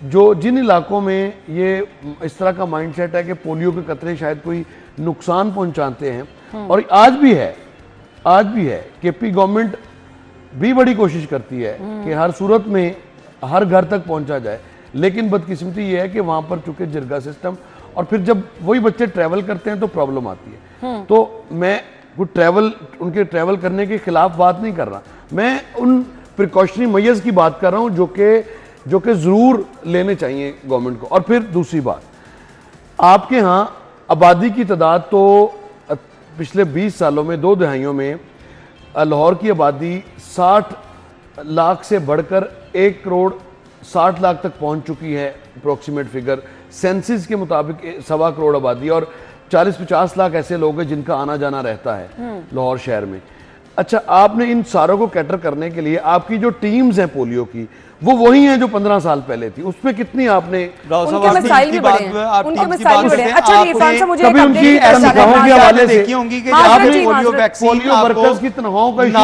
Speaker 2: जो जिन इलाकों में ये इस तरह का माइंडसेट है कि पोलियो के कतरे शायद कोई नुकसान पहुँचाते हैं, और आज भी है केपी गवर्नमेंट भी बड़ी कोशिश करती है कि हर सूरत में हर घर तक पहुँचा जाए, लेकिन बदकिस्मती ये है कि वहाँ पर चूँकि जिरगा सिस्टम, और फिर जब वही बच्चे ट्रैवल करते हैं तो प्रॉब्लम आती है। तो मैं उनके ट्रैवल करने के खिलाफ बात नहीं कर रहा, मैं उन प्रिकॉशनरी मेजर्स की बात कर रहा हूँ जो कि ज़रूर लेने चाहिए गवर्नमेंट को। और फिर दूसरी बात, आपके यहाँ आबादी की तादाद तो पिछले 20 सालों में, 2 दहाइयों में लाहौर की आबादी 60 लाख से बढ़कर 1 करोड़ 60 लाख तक पहुंच चुकी है। अप्रोक्सीमेट फिगर सेंसस के मुताबिक 1.25 करोड़ आबादी, और 40-50 लाख ऐसे लोग हैं जिनका आना जाना रहता है लाहौर शहर में। अच्छा, आपने इन सारों को कैटर करने के लिए आपकी जो टीम्स हैं पोलियो की, वो वही हैं जो 15 साल पहले थी, उसमें कितनी आपने
Speaker 1: उनके मसाइल भी बड़े हैं, उनके मसाइल बड़े हैं। अच्छा इरफान साहब, मुझे
Speaker 2: कभी उनकी तनख्वाहों के हवाले से
Speaker 3: देखी होंगी कि
Speaker 2: आपने
Speaker 3: पोलियो
Speaker 2: वर्कर्स की तनख्वाहों का इशू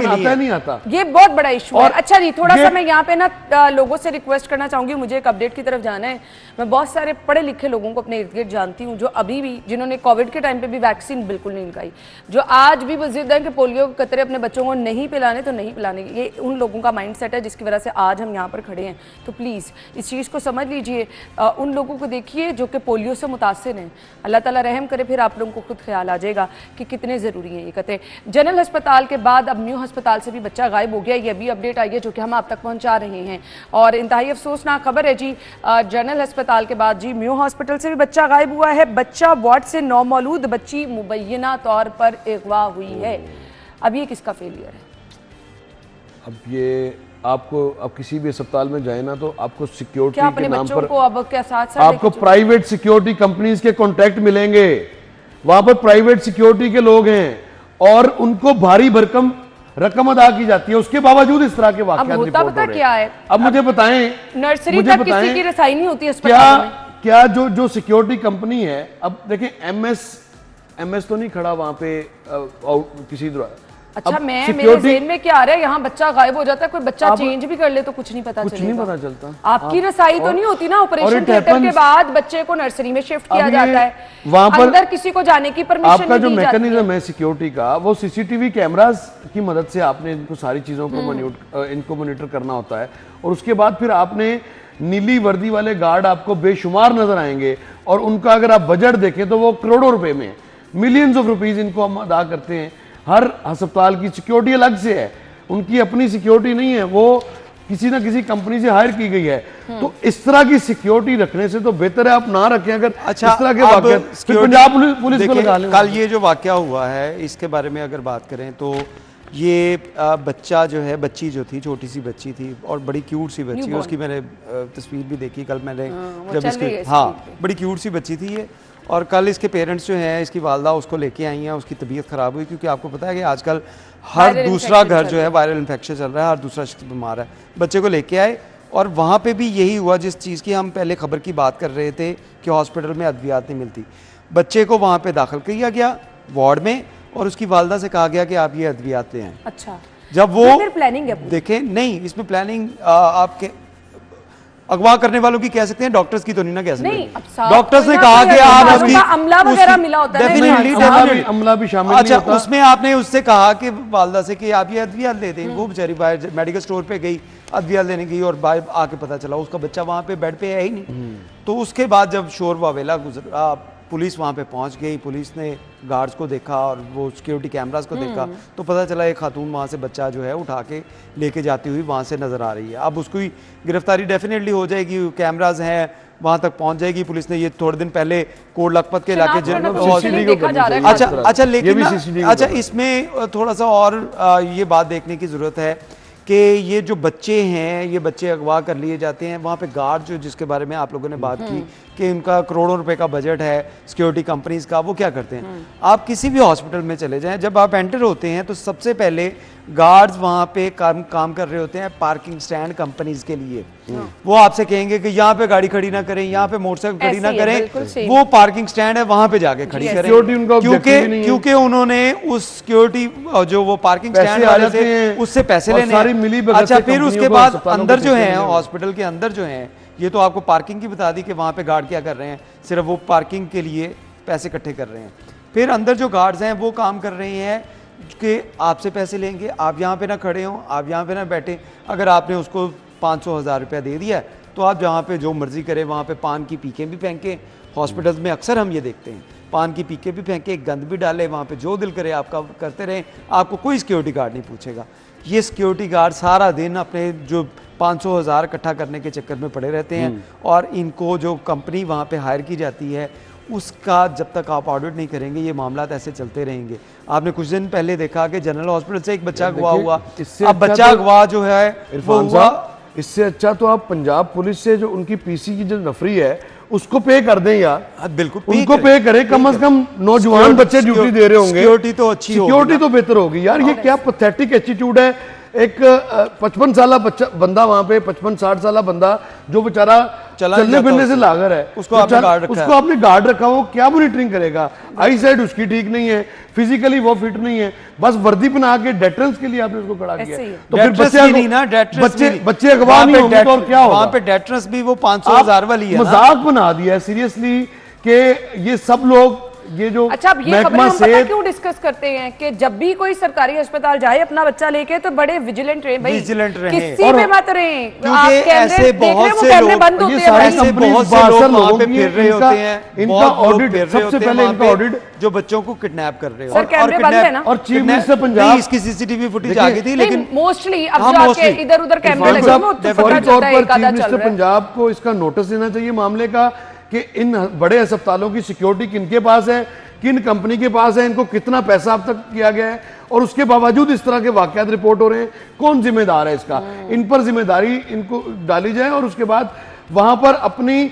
Speaker 2: आता नहीं आता,
Speaker 1: ये बहुत बड़ा इशू है। अच्छा जी, थोड़ा सा मैं यहाँ पे ना लोगों से रिक्वेस्ट करना चाहूंगी, मुझे एक अपडेट की तरफ जाना है। मैं बहुत सारे पढ़े लिखे लोगों को अपने इर्द गिर्द जानती हूँ जो अभी भी, जिन्होंने कोविड के टाइम पे भी वैक्सीन बिल्कुल नहीं लगाई, जो आज भी वो जिद है कि पोलियो के कतरे अपने बच्चों को नहीं पिलाने तो नहीं पिलाने। ये उन लोगों का माइंड सेट है जिसकी वजह से आज हम यहाँ पर खड़े हैं। तो प्लीज़ इस चीज़ को समझ लीजिए, उन लोगों को देखिए जो कि पोलियो से मुतासिर हैं। अल्लाह ताला रहम करे, फिर आप लोगों को खुद ख्याल आ जाएगा कि कितने ज़रूरी हैं ये कतरे। जनरल अस्पताल के बाद अब न्यू अस्पताल से भी बच्चा गायब हो गया, ये भी अपडेट आई है जो कि हम आप तक पहुँचा रहे हैं। और इंतहाई अफसोसनाक खबर है जी, जनरल अस्पताल के बाद जी म्यू हॉस्पिटल से भी बच्चा गायब हुआ है। बच्चा वार्ड से नौमौलूद बच्ची मुबैना तौर पर अगवा हुई है। अब ये किसका फेलियर है?
Speaker 2: अब ये आपको, अब किसी भी अस्पताल में जाए ना तो आपको सिक्योरिटी
Speaker 1: के नाम पर
Speaker 2: को
Speaker 1: अब क्या साथ
Speaker 2: आपको प्राइवेट सिक्योरिटी कंपनीज के कॉन्ट्रैक्ट मिलेंगे, वहां पर प्राइवेट सिक्योरिटी के लोग हैं और उनको भारी भरकम रकम अदा की जाती है, उसके बावजूद इस तरह के वाकयात रिपोर्ट हो रहे हैं। अब मुझे बताएं,
Speaker 1: नर्सरी तक किसी की रसाई नहीं होती
Speaker 2: क्या जो सिक्योरिटी कंपनी है, अब देखें एमएस तो नहीं खड़ा वहां पे किसी तरह।
Speaker 1: अच्छा, मेरे ज़हन में क्या आ रहा है, यहाँ बच्चा गायब हो जाता है, कोई बच्चा चेंज भी कर ले तो कुछ नहीं पता चलता। आपकी रसाई तो नहीं होती ना, ऑपरेशन थिएटर के बाद बच्चे को नर्सरी में शिफ्ट किया जाता है, वहां पर अंदर किसी को जाने की परमिशन
Speaker 2: आपका जो मैकेनिज्म है सिक्योरिटी का, वो सीसीटीवी कैमरास की मदद से आपने इनको सारी चीजों को इनको मॉनिटर करना होता है। और उसके बाद फिर आपने नीली वर्दी वाले गार्ड आपको बेशुमार नजर आएंगे और उनका अगर आप बजट देखें तो वो करोड़ों रुपए में, मिलियंस ऑफ रुपीज इनको हम अदा करते हैं। हर अस्पताल की सिक्योरिटी अलग से है, उनकी अपनी सिक्योरिटी नहीं है, वो किसी ना किसी कंपनी से हायर की गई है। तो इस तरह की सिक्योरिटी रखने से तो बेहतर है आप ना रखें। अगर
Speaker 3: अच्छा,
Speaker 2: इस तरह के वाकयात पंजाब पुलिस को लगा लें।
Speaker 3: कल ये जो वाकया हुआ है इसके बारे में अगर बात करें तो ये बच्चा जो है, बच्ची जो थी, छोटी सी बच्ची थी और बड़ी क्यूट सी बच्ची, उसकी मैंने तस्वीर भी देखी कल मैंने जब इसकी, हाँ बड़ी क्यूट सी बच्ची थी ये। और कल इसके पेरेंट्स जो हैं, इसकी वालदा उसको लेके आई हैं, उसकी तबीयत ख़राब हुई क्योंकि आपको पता है कि आजकल हर दूसरा घर जो है वायरल इन्फेक्शन चल रहा है, हर दूसरा शख्स बीमार है। बच्चे को लेके आए और वहाँ पे भी यही हुआ जिस चीज़ की हम पहले खबर की बात कर रहे थे कि हॉस्पिटल में अद्वियात नहीं मिलती। बच्चे को वहाँ पे दाखिल किया गया वार्ड में और उसकी वालदा से कहा गया कि आप ये अद्वियात ले आएं।
Speaker 1: अच्छा,
Speaker 3: जब वो
Speaker 1: प्लानिंग है,
Speaker 3: देखें नहीं इसमें प्लानिंग आपके अगवा करने वालों की कह सकते हैं, डॉक्टर्स की तो नहीं ना कह सकते। डॉक्टर्स ने कहा कि आप उसकी
Speaker 1: अमला वगैरह मिला होता है,
Speaker 3: डेफिनेटली अमला भी शामिल। अच्छा, उसमें आपने उससे कहा कि वालदा से कि आप ये अद्वियात ले दें। वो बेचारी बाहर मेडिकल स्टोर पे गई, अद्वियात लेने गई और बाहर आके पता चला उसका बच्चा वहां पे बेड पे है ही नहीं। तो उसके बाद जब शोर वावेला गुजरा, पुलिस वहाँ पे पहुँच गई, पुलिस ने गार्ड्स को देखा और वो सिक्योरिटी कैमरास को देखा तो पता चला एक खातून वहाँ से बच्चा जो है उठा के लेके जाती हुई वहाँ से नज़र आ रही है। अब उसकी गिरफ्तारी डेफिनेटली हो जाएगी, कैमराज हैं वहाँ तक पहुँच जाएगी। पुलिस ने ये थोड़े दिन पहले कोट लखपत के इलाके अच्छा लेकिन अच्छा इसमें थोड़ा सा और ये बात देखने की ज़रूरत है कि ये जो बच्चे हैं, ये बच्चे अगवा कर लिए जाते हैं, वहाँ पे गार्ड जो जिसके बारे में आप लोगों ने बात की कि उनका करोड़ों रुपए का बजट है सिक्योरिटी कंपनीज का, वो क्या करते हैं? आप किसी भी हॉस्पिटल में चले जाएं, जब आप एंटर होते हैं तो सबसे पहले गार्ड्स वहाँ पे काम कर रहे होते हैं पार्किंग स्टैंड कंपनीज के लिए। वो आपसे कहेंगे कि यहाँ पे गाड़ी खड़ी ना करें, यहाँ पे मोटरसाइकिल खड़ी ना करें, वो पार्किंग स्टैंड है वहां पे जाके खड़ी करें, क्योंकि उन्होंने उस सिक्योरिटी जो वो पार्किंग स्टैंड वाले से उससे पैसे लेने। अच्छा, फिर उसके बाद अंदर जो है हॉस्पिटल के अंदर जो है, ये तो आपको पार्किंग की बता दी कि वहाँ पे गार्ड क्या कर रहे हैं, सिर्फ वो पार्किंग के लिए पैसे इकट्ठे कर रहे हैं। फिर अंदर जो गार्ड्स हैं वो काम कर रहे हैं कि आपसे पैसे लेंगे, आप यहाँ पे ना खड़े हों, आप यहाँ पे ना बैठे। अगर आपने उसको 500,000 रुपया दे दिया तो आप जहाँ पे जो मर्जी करें, वहाँ पे पान की पीकें भी फेंकें। हॉस्पिटल्स में अक्सर हम ये देखते हैं, पान की पीकें भी फेंके, गंद भी डाले, वहाँ पे जो दिल करे आपका करते रहें, आपको कोई सिक्योरिटी गार्ड नहीं पूछेगा। ये सिक्योरिटी गार्ड सारा दिन अपने जो 500,000 इकट्ठा करने के चक्कर में पड़े रहते हैं और इनको जो कंपनी वहाँ पे हायर की जाती है उसका जब तक आप ऑडिट नहीं करेंगे ये मामला ऐसे चलते रहेंगे। आपने कुछ दिन पहले देखा कि जनरल हॉस्पिटल से एक बच्चा अगवा हुआ, अब बच्चा अगवा जो है वो हुआ।
Speaker 2: इससे अच्छा तो आप पंजाब पुलिस से जो उनकी पीसी की जो नफरी है उसको पे कर दें यार,
Speaker 3: बिल्कुल
Speaker 2: उनको पे करें, कम से कम नौजवान बच्चे ड्यूटी दे रहे होंगे,
Speaker 3: सिक्योरिटी तो अच्छी होगी,
Speaker 2: सिक्योरिटी तो बेहतर होगी यार। ये क्या पैथेटिक एटीट्यूड है। एक 55 साल बच्चा बंदा वहां पे, 55-60 साल बंदा जो बेचारा चलने फिरने से लागर है,
Speaker 3: उसको आपने
Speaker 2: गार्ड रखा, वो क्या मॉनिटरिंग करेगा? आई साइड उसकी ठीक नहीं है, फिजिकली वो फिट नहीं है, बस वर्दी बना के डेटरेंस के लिए आपने उसको खड़ा किया।
Speaker 3: तो फिर
Speaker 2: बच्चे अगवा नहीं होंगे तो और क्या होगा?
Speaker 3: वहां पे डेटरेंस भी वो 500,000 वाली है।
Speaker 2: मजाक बना दिया है सीरियसली कि ये सब लोग, ये जो
Speaker 1: अच्छा, अब ये खबरें हम पता क्यों डिस्कस करते हैं कि जब भी कोई सरकारी अस्पताल जाए अपना बच्चा लेके तो बड़े विजिलेंट रहे भाई,
Speaker 3: विजिलेंट रहे,
Speaker 1: किसी पे मत रहे,
Speaker 3: क्योंकि ऐसे बहुत से लोग,
Speaker 1: बंद होते
Speaker 3: हैं, ऐसे बहुत से लोग वहां पे फिर रहे होते हैं,
Speaker 2: इनका ऑडिट, सबसे पहले इनका ऑडिट
Speaker 3: जो बच्चों को किडनैप कर रहे
Speaker 1: हो, कैमरे बंद है ना,
Speaker 2: और चीफ मिनिस्टर पंजाब,
Speaker 3: इसकी सीसीटीवी फुटेज आ गई थी, लेकिन
Speaker 1: मोस्टली अब जाके इधर उधर कैमरे लगे हुए तो पता चलता है
Speaker 2: चीफ मिनिस्टर पंजाब को इसका नोटिस देना चाहिए मामले का कि इन बड़े अस्पतालों की सिक्योरिटी किनके पास है, किन कंपनी के पास है, इनको कितना पैसा अब तक किया गया है, और उसके बावजूद इस तरह के वाकयात रिपोर्ट हो रहे हैं। कौन जिम्मेदार है इसका? इन पर जिम्मेदारी इनको डाली जाए और उसके बाद वहां पर अपनी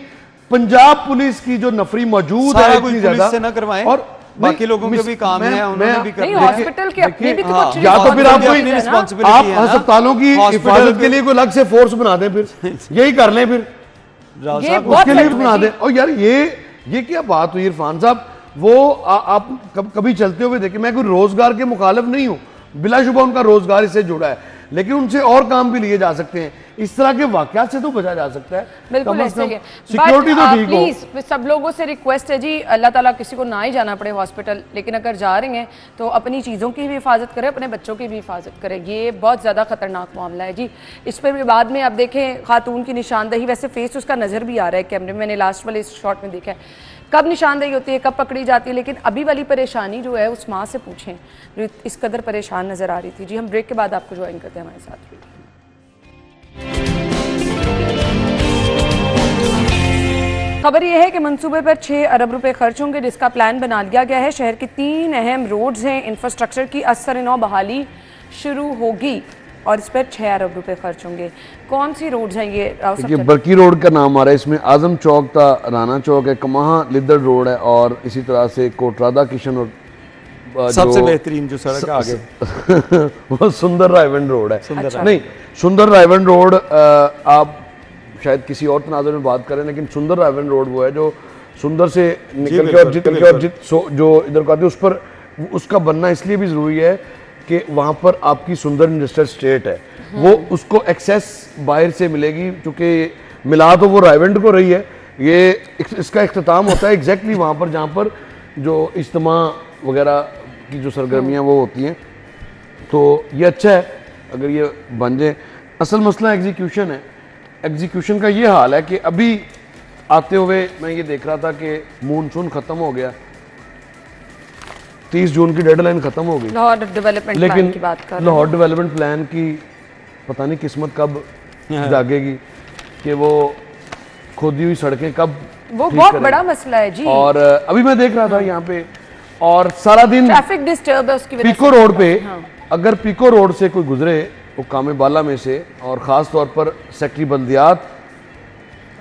Speaker 2: पंजाब पुलिस की जो नफरी मौजूद है इतनी ज्यादा
Speaker 3: से न करवाएं,
Speaker 2: और
Speaker 3: बाकी लोगों के भी काम है, उन्होंने भी करना है।
Speaker 1: हॉस्पिटल के अपने भी तो कुछ
Speaker 2: या तो फिर आप अस्पतालों की हिफाजत के लिए कोई अलग से फोर्स बना दें, फिर यही कर लें, फिर उसके लिए बना दें। और यार ये क्या बात हुई इरफान साहब? वो आप कभी चलते हुए देखे, मैं कोई रोजगार के मुखालिफ नहीं हूं, बिलाशुबा उनका रोजगार इससे जुड़ा है, लेकिन उनसे और काम भी लिए जा सकते हैं। इस तरह के वाकयात से तो बचा जा सकता है।
Speaker 1: बिल्कुल ऐसे ही है।
Speaker 2: सिक्योरिटी तो ठीक हो।
Speaker 1: प्लीज सब लोगों से रिक्वेस्ट है जी, अल्लाह ताला किसी को ना ही जाना पड़े हॉस्पिटल, लेकिन अगर जा रहे हैं तो अपनी चीज़ों की भी हिफाजत करें, अपने बच्चों की भी हिफाजत करें। ये बहुत ज़्यादा खतरनाक मामला है जी। इस पर भी बाद में आप देखें खातून की निशानदही, वैसे फेस उसका नज़र भी आ रहा है कैमरे में, मैंने लास्ट वाले इस शॉट में देखा है, कब निशानदेही होती है, कब पकड़ी जाती है, लेकिन अभी वाली परेशानी जो है उस माँ से पूछें जो इस कदर परेशान नजर आ रही थी। जी हम ब्रेक के बाद आपको ज्वाइन करते हैं हमारे साथ। खबर यह है कि मंसूबे पर 6 अरब रुपए खर्च होंगे, जिसका प्लान बना लिया गया है। शहर की 3 अहम रोड्स हैं, इंफ्रास्ट्रक्चर की असर-ए-नौ बहाली शुरू होगी और इस पर 6 अरब रुपए खर्च होंगे। कौन सी रोड्स हैं ये?
Speaker 2: बरकी रोड का नाम आ रहा है इसमें, आजम चौक था, राना चौक है, कमाहा लिद्दड़ रोड है, और इसी तरह से कोटरादा किशन और
Speaker 3: सबसे बेहतरीन जो सड़क आगे
Speaker 2: वो सुंदर रायवन रोड है।
Speaker 1: अच्छा।
Speaker 2: नहीं, सुंदर रायवन रोड आप शायद किसी और तनाज़ुर में बात करें, लेकिन सुंदर रायवन रोड वो है जो सुंदर से निकल के और जो इधर को आती है, उस पर उसका बनना इसलिए भी जरूरी है कि वहाँ पर आपकी सुंदर इंडस्ट्रियल स्टेट है, वो उसको एक्सेस बाहर से मिलेगी, क्योंकि मिला तो वो रायवंड को रही है। ये इसका इख्तिताम होता है एग्जैक्टली वहाँ पर जहाँ पर जो इज्तिमा वगैरह की जो सरगर्मियाँ वो होती हैं। तो ये अच्छा है अगर ये बन जाए। असल मसला एग्जीक्यूशन है। एग्जीक्यूशन का ये हाल है कि अभी आते हुए मैं ये देख रहा था कि मानसून ख़त्म हो गया, 30 जून की डेडलाइन खत्म हो गई,
Speaker 1: लाहौर डेवलपमेंट प्लान की बात कर रहे हैं।
Speaker 2: लाहौर डेवलपमेंट प्लान की पता नहीं किस्मत कब जागेगी कि वो खोदी हुई सड़कें कब,
Speaker 1: वो बहुत बड़ा मसला है जी।
Speaker 2: और अभी मैं देख रहा था यहाँ पे, और सारा दिन
Speaker 1: ट्रैफिक डिस्टर्ब है उसकी वजह से।
Speaker 2: पीको रोड पे अगर पीको रोड से कोई गुजरे हुक्काम बाला में से, और ख़ास तौर पर सेक्रेटरी बल्दियात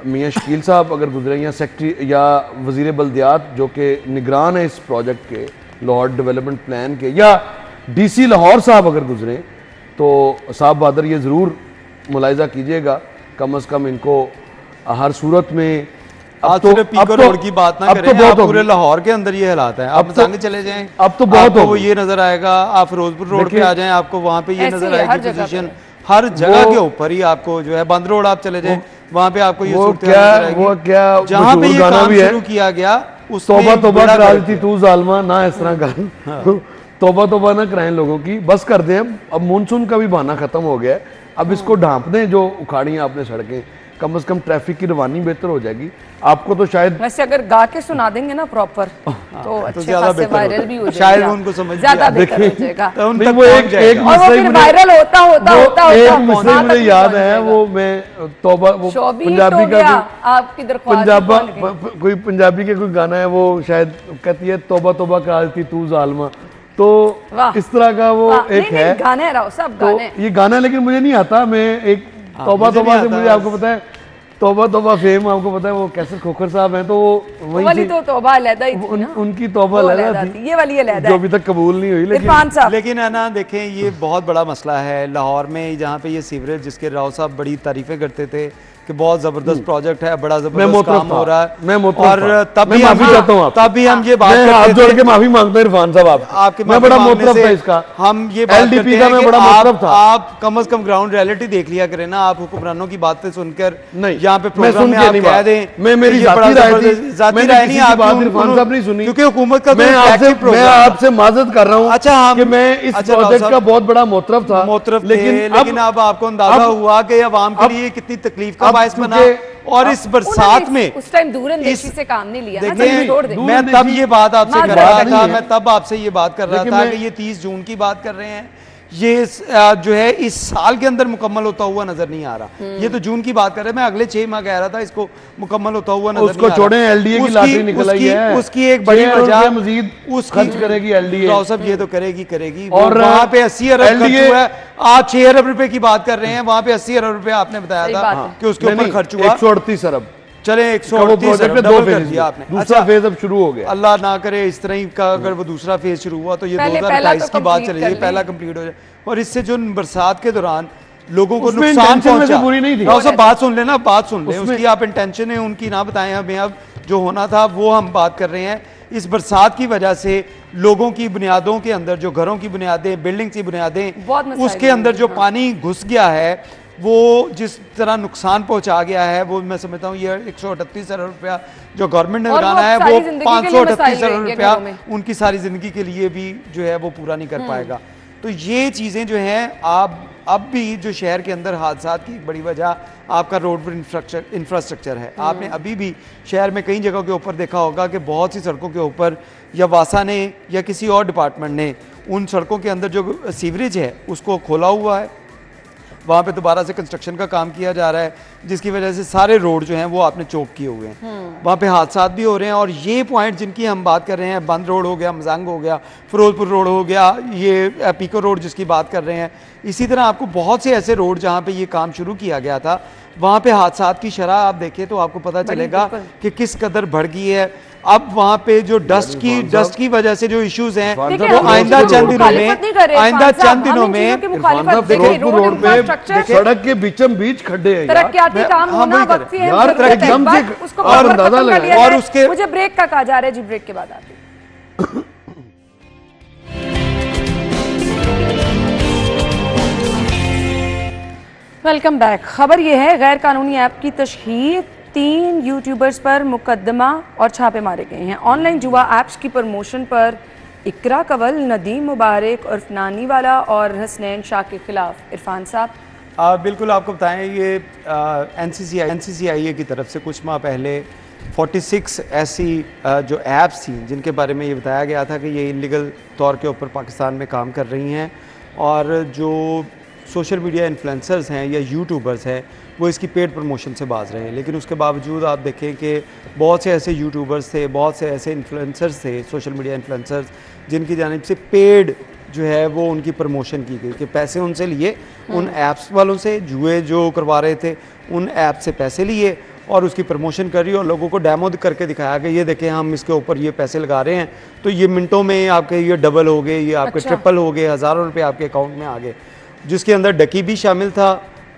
Speaker 2: मियाँ शकील साहब अगर गुजरे, या सेक्रेटरी या वज़ीर बल्दियात जो कि निगरान है इस प्रोजेक्ट के लाहौर डेवलपमेंट प्लान के, या डीसी लाहौर साहब अगर गुजरे, तो साहब बहादुर ये ज़रूर मुलाहिजा कीजिएगा, कम से कम इनको हर सूरत में।
Speaker 3: अब तो पीको रोड की बात ना करें, आप पूरे लाहौर के अंदर ये हालात हैं। आप संग चले जाएं,
Speaker 2: अब तो बहुत
Speaker 3: वो ये नजर आएगा, आप फिरोजपुर रोड पे आ जाएं, आपको वहाँ पे ये नजर आएगी पोजीशन, हर जगह के ऊपर ही आपको जो है, बंद रोड आप चले जाएं, वहाँ पे आपको ये
Speaker 2: क्या
Speaker 3: जहाँ पे ये काम शुरू किया गया,
Speaker 2: तौबा तौबा करा दी तू जालिमा, ना इस तरह कर तौबा तौबा ना कराएं लोगों की, बस कर दें। अब मानसून का भी बहाना खत्म हो गया है, अब इसको ढांप दें जो उखाड़ी हैं आपने सड़कें, कम से कम ट्रैफिक की रवानी बेहतर हो जाएगी। आपको तो शायद
Speaker 1: वैसे अगर गा के सुना देंगे ना प्रॉपर तो अच्छे खासे वायरल भी हो जाएगा,
Speaker 3: शायद उनको समझ
Speaker 1: ज्यादा बेहतर हो जाएगा।
Speaker 2: तो वो एक
Speaker 1: और वो फिर वायरल होता
Speaker 2: एक मिसरे मुझे याद है, वो मैं तौबा, वो पंजाबी का
Speaker 1: आपकी दरख्वास्त,
Speaker 2: कोई पंजाबी के कोई गाना है, वो शायद कहती है तौबा तौबा कराती तू जालिमा, तो इस तरह का वो एक है
Speaker 1: गाने, सब गाने
Speaker 2: ये गाना, लेकिन मुझे नहीं आता। मैं एक तौबा तौबा से मुझे आपको पता है तौबा तौबा फेम आपको पता है वो कैसर खोखर साहब हैं, तो वो
Speaker 1: वाली तो तौबा अलहदा ही थी ना,
Speaker 2: उनकी तौबा अलहदा थी,
Speaker 1: ये वाली अलहदा
Speaker 2: जो अभी तक कबूल नहीं हुई।
Speaker 3: लेकिन है ना, देखें ये बहुत बड़ा मसला है लाहौर में, जहाँ पे ये सीवरेज जिसके राव साहब बड़ी तारीफें करते थे कि बहुत जबरदस्त प्रोजेक्ट है, बड़ा जबरदस्त काम हो रहा है, और तब भी हम ये बात
Speaker 2: हाथ जोड़ के माफी मांगता हूं इरफान साहब आपके, मैं बड़ा मोतरफ था इसका,
Speaker 3: हम ये बात करते हैं कि आप कम से कम ग्राउंड रियलिटी देख लिया करें ना, आप हुक्मरानों की बातें सुनकर यहाँ पे प्रोग्राम में आप कह दें,
Speaker 2: मैं मेरी जाती राय
Speaker 3: नहीं आपकी
Speaker 2: इरफान साहब नहीं सुनी,
Speaker 3: क्योंकि हुकूमत का
Speaker 2: मैं आपसे माजरत कर रहा हूँ। अच्छा, कि मैं इस प्रोजेक्ट का बहुत बड़ा मोतरफ था,
Speaker 3: लेकिन अब आपको अंदाजा हुआ कि अवाम के लिए कितनी तकलीफ का बायस बना, और इस बरसात में
Speaker 1: उस टाइम दूरंदेशी से काम नहीं लिया
Speaker 3: ना, मैं तब ये बात आपसे कर रहा था, मैं तब आपसे ये बात कर रहा था कि ये 30 जून की बात कर रहे हैं, ये जो है इस साल के अंदर मुकम्मल होता हुआ नजर नहीं आ रहा, ये तो जून की बात कर रहे हैं, मैं अगले 6 माह कह रहा था इसको मुकम्मल होता हुआ नजर नहीं आ रहा।
Speaker 2: उसको छोड़ें, एलडीए की लॉटरी निकल आई है,
Speaker 3: उसकी एक बड़ी वजह
Speaker 2: मजीद खर्च करेगी एलडीए,
Speaker 3: राव साहब ये तो करेगी, और वहाँ पे 80 अरब खर्च हुआ है, आप 6 अरब रुपए की बात कर रहे हैं, वहाँ पे 80 अरब रुपए आपने बताया था कि उसके ऊपर खर्च हुआ
Speaker 2: 138 अरब,
Speaker 3: चले 138 अरब डबल कर दिया आपने।
Speaker 2: दूसरा फेज अब शुरू हो गया,
Speaker 3: अल्लाह ना करे इस तरह का अगर वो दूसरा फेज शुरू हुआ तो ये 2028 की बात चली जाए, पहला कंप्लीट हो जाए, और इससे जो बरसात के दौरान लोगों को नुकसान पहुंचा,
Speaker 2: पूरी नहीं थी।
Speaker 3: बात सुन लेना, बात सुन ले, उसकी आप इंटेंशन है उनकी ना बताएं हमें, अब जो होना था वो हम बात कर रहे हैं। इस बरसात की वजह से लोगों की बुनियादों के अंदर, जो घरों की बुनियादें, बिल्डिंग की बुनियादें, उसके अंदर जो पानी घुस गया है, वो जिस तरह नुकसान पहुंचा गया है, वो मैं समझता हूँ ये 138 अरब रुपया जो गवर्नमेंट ने लगाना है, वो 538 अरब रुपया उनकी सारी जिंदगी के लिए भी जो है वो पूरा नहीं कर पाएगा। तो ये चीजें जो हैं, आप अब भी जो शहर के अंदर हादसात की बड़ी वजह आपका रोड पर इंफ्रास्ट्रक्चर है। आपने अभी भी शहर में कई जगहों के ऊपर देखा होगा कि बहुत सी सड़कों के ऊपर या वासा ने या किसी और डिपार्टमेंट ने उन सड़कों के अंदर जो सीवरेज है उसको खोला हुआ है, वहाँ पे दोबारा से कंस्ट्रक्शन का काम किया जा रहा है, जिसकी वजह से सारे रोड जो हैं वो आपने चौक किए हुए हैं, वहाँ पे हादसात भी हो रहे हैं। और ये पॉइंट जिनकी हम बात कर रहे हैं, बंद रोड हो गया, मजांग हो गया, फिरोजपुर रोड हो गया, ये पीको रोड जिसकी बात कर रहे हैं, इसी तरह आपको बहुत से ऐसे रोड जहाँ पे ये काम शुरू किया गया था, वहाँ पे हादसात की शरह आप देखें तो आपको पता चलेगा कि किस कदर बढ़ गई है। अब वहाँ पे जो डस्ट की वजह से जो इश्यूज हैं, वो आइंदा चंद दिनों में
Speaker 2: रोड पे सड़क के बीचम बीच खड्डे हैं,
Speaker 1: तरक्याती काम होना वक्ती है,
Speaker 2: और अंदाजा लगाएं।
Speaker 1: और उसके मुझे ब्रेक का कहा जा रहा है जी, ब्रेक के बाद आते हैं। Welcome back. खबर यह है, गैर कानूनी ऐप की तशहीर, 3 यूट्यूबर्स पर मुकदमा और छापे मारे गए हैं। ऑनलाइन जुआ ऐप्स की प्रमोशन पर इकरा कंवल, नदीम मुबारक उर्फ नानी वाला और हसनैन शाह के खिलाफ। इरफान साहब
Speaker 3: बिल्कुल आपको बताएं, ये NCCIA की तरफ से कुछ माह पहले 46 ऐसी जो ऐप्स थी जिनके बारे में ये बताया गया था कि ये इलीगल तौर के ऊपर पाकिस्तान में काम कर रही हैं, और जो सोशल मीडिया इन्फ्लुएंसर्स हैं या यूट्यूबर्स हैं वो इसकी पेड प्रमोशन से बाज रहे हैं। लेकिन उसके बावजूद आप देखें कि बहुत से ऐसे यूट्यूबर्स थे, बहुत से ऐसे इन्फ्लुएंसर्स थे, सोशल मीडिया इन्फ्लुएंसर्स, जिनकी जानिब से पेड जो है वो उनकी प्रमोशन की गई, कि पैसे उनसे लिए, उन ऐप्स वालों से, जुए जो करवा रहे थे उन ऐप से पैसे लिए और उसकी प्रमोशन कर रही है, और लोगों को डेमो करके दिखाया कि ये देखें हम इसके ऊपर ये पैसे लगा रहे हैं, तो ये मिनटों में आपके ये डबल हो गए, ये आपके ट्रिपल हो गए, हज़ारों रुपये आपके अकाउंट में आ गए। जिसके अंदर डकी भी शामिल था,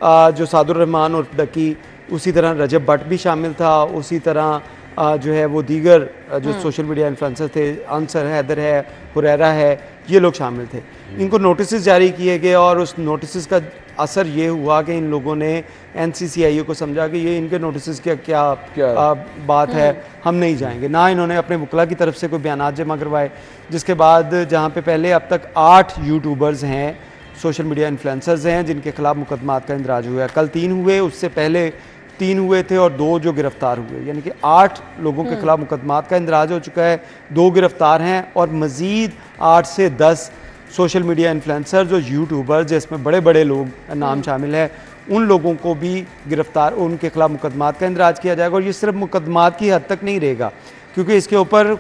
Speaker 3: जो सादुर रहमान और डकी, उसी तरह रजब भट्ट भी शामिल था, उसी तरह जो है वो दीगर जो सोशल मीडिया इन्फ्लुएंसर थे, अंसर हैदर है, हुरैरा है, ये लोग शामिल थे। इनको नोटिस जारी किए गए, और उस नोटिस का असर ये हुआ कि इन लोगों ने NCCIA को समझा कि ये इनके नोटिस की क्या बात है, हम नहीं जाएंगे। ना इन्होंने अपने वकला की तरफ से कोई बयान जमा करवाए, जिसके बाद जहाँ पे पहले अब तक 8 यूट्यूबर्स हैं, सोशल मीडिया इन्फ्लुएंसर्स हैं, जिनके खिलाफ मुकदमात का इंदराज हुआ है। कल 3 हुए, उससे पहले 3 हुए थे और 2 जो गिरफ्तार हुए, यानी कि 8 लोगों के खिलाफ मुकदमात का इंदराज हो चुका है, 2 गिरफ्तार हैं, और मज़ीद 8 से 10 सोशल मीडिया इन्फ्लुएंसर जो यूट्यूबर, जिसमें बड़े बड़े लोग नाम शामिल है, उन लोगों को भी गिरफ्तार, उनके खिलाफ मुकदमात का इंदराज किया जाएगा। और ये सिर्फ मुकदमात की हद तक नहीं रहेगा, क्योंकि इसके ऊपर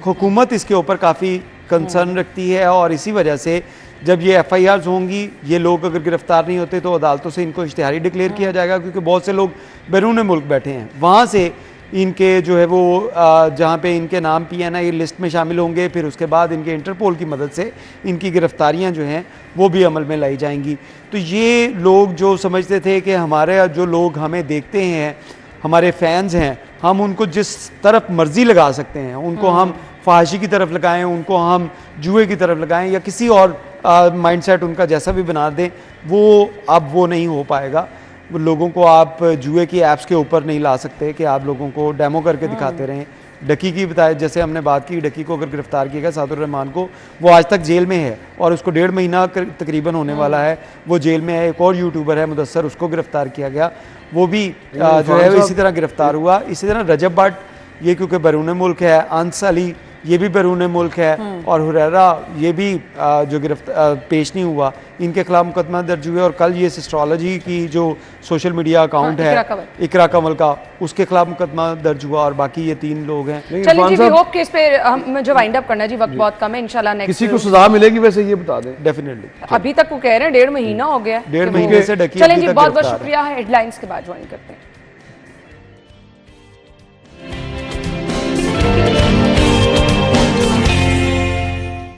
Speaker 3: हुकूमत इसके ऊपर काफ़ी कंसर्न रखती है, और इसी वजह से जब ये FIRs होंगी, ये लोग अगर गिरफ्तार नहीं होते तो अदालतों से इनको इश्तिहारी डिक्लेयर किया जाएगा, क्योंकि बहुत से लोग बैरून मुल्क बैठे हैं, वहाँ से इनके जो है वो जहाँ पे इनके नाम PNI लिस्ट में शामिल होंगे, फिर उसके बाद इनके इंटरपोल की मदद से इनकी गिरफ्तारियाँ जो हैं वो भी अमल में लाई जाएंगी। तो ये लोग जो समझते थे कि हमारे जो लोग हमें देखते हैं, हमारे फैंस हैं, हम उनको जिस तरफ मर्जी लगा सकते हैं, उनको हम फहाशी की तरफ लगाएं, उनको हम जुए की तरफ लगाएं या किसी और माइंडसेट उनका जैसा भी बना दें, वो अब वो नहीं हो पाएगा। वो लोगों को आप जुए की ऐप्स के ऊपर नहीं ला सकते कि आप लोगों को डेमो करके दिखाते रहें। डकी की बताया, जैसे हमने बात की, डकी को अगर गिरफ्तार किया गया, सादुर रहमान को, वो आज तक जेल में है और उसको 1.5 महीना तकरीबन होने वाला है, वो जेल में है। एक और यूट्यूबर है मुदस्सर, उसको गिरफ्तार किया गया, वो भी जो है इसी तरह गिरफ्तार हुआ। इसी तरह रजब भट्ट, ये क्योंकि बैरून मुल्क है, अंस अली ये भी बैरून मुल्क है, और हुरैरा ये भी जो गिरफ्तार पेश नहीं हुआ, इनके खिलाफ मुकदमा दर्ज हुए। और कल ये एस्ट्रोलॉजी की जो सोशल मीडिया अकाउंट है इकरा कंवल का, उसके खिलाफ मुकदमा दर्ज हुआ, और बाकी ये 3 लोग हैं।
Speaker 1: चलिए जी, वी होप कि इस पे हम जो वाइंड अप करना जी, वक्त बहुत कम है, इंशाल्लाह नेक्स्ट
Speaker 2: किसी को सजा मिलेगी वैसे ये बता दें।
Speaker 3: डेफिनेटली
Speaker 1: अभी तक वो कह रहे हैं 1.5 महीना हो गया,
Speaker 3: 1.5 महीने से डकी।
Speaker 1: चलें जी, बहुत बहुत शुक्रिया। हेडलाइंस के बाद ज्वाइन करते हैं।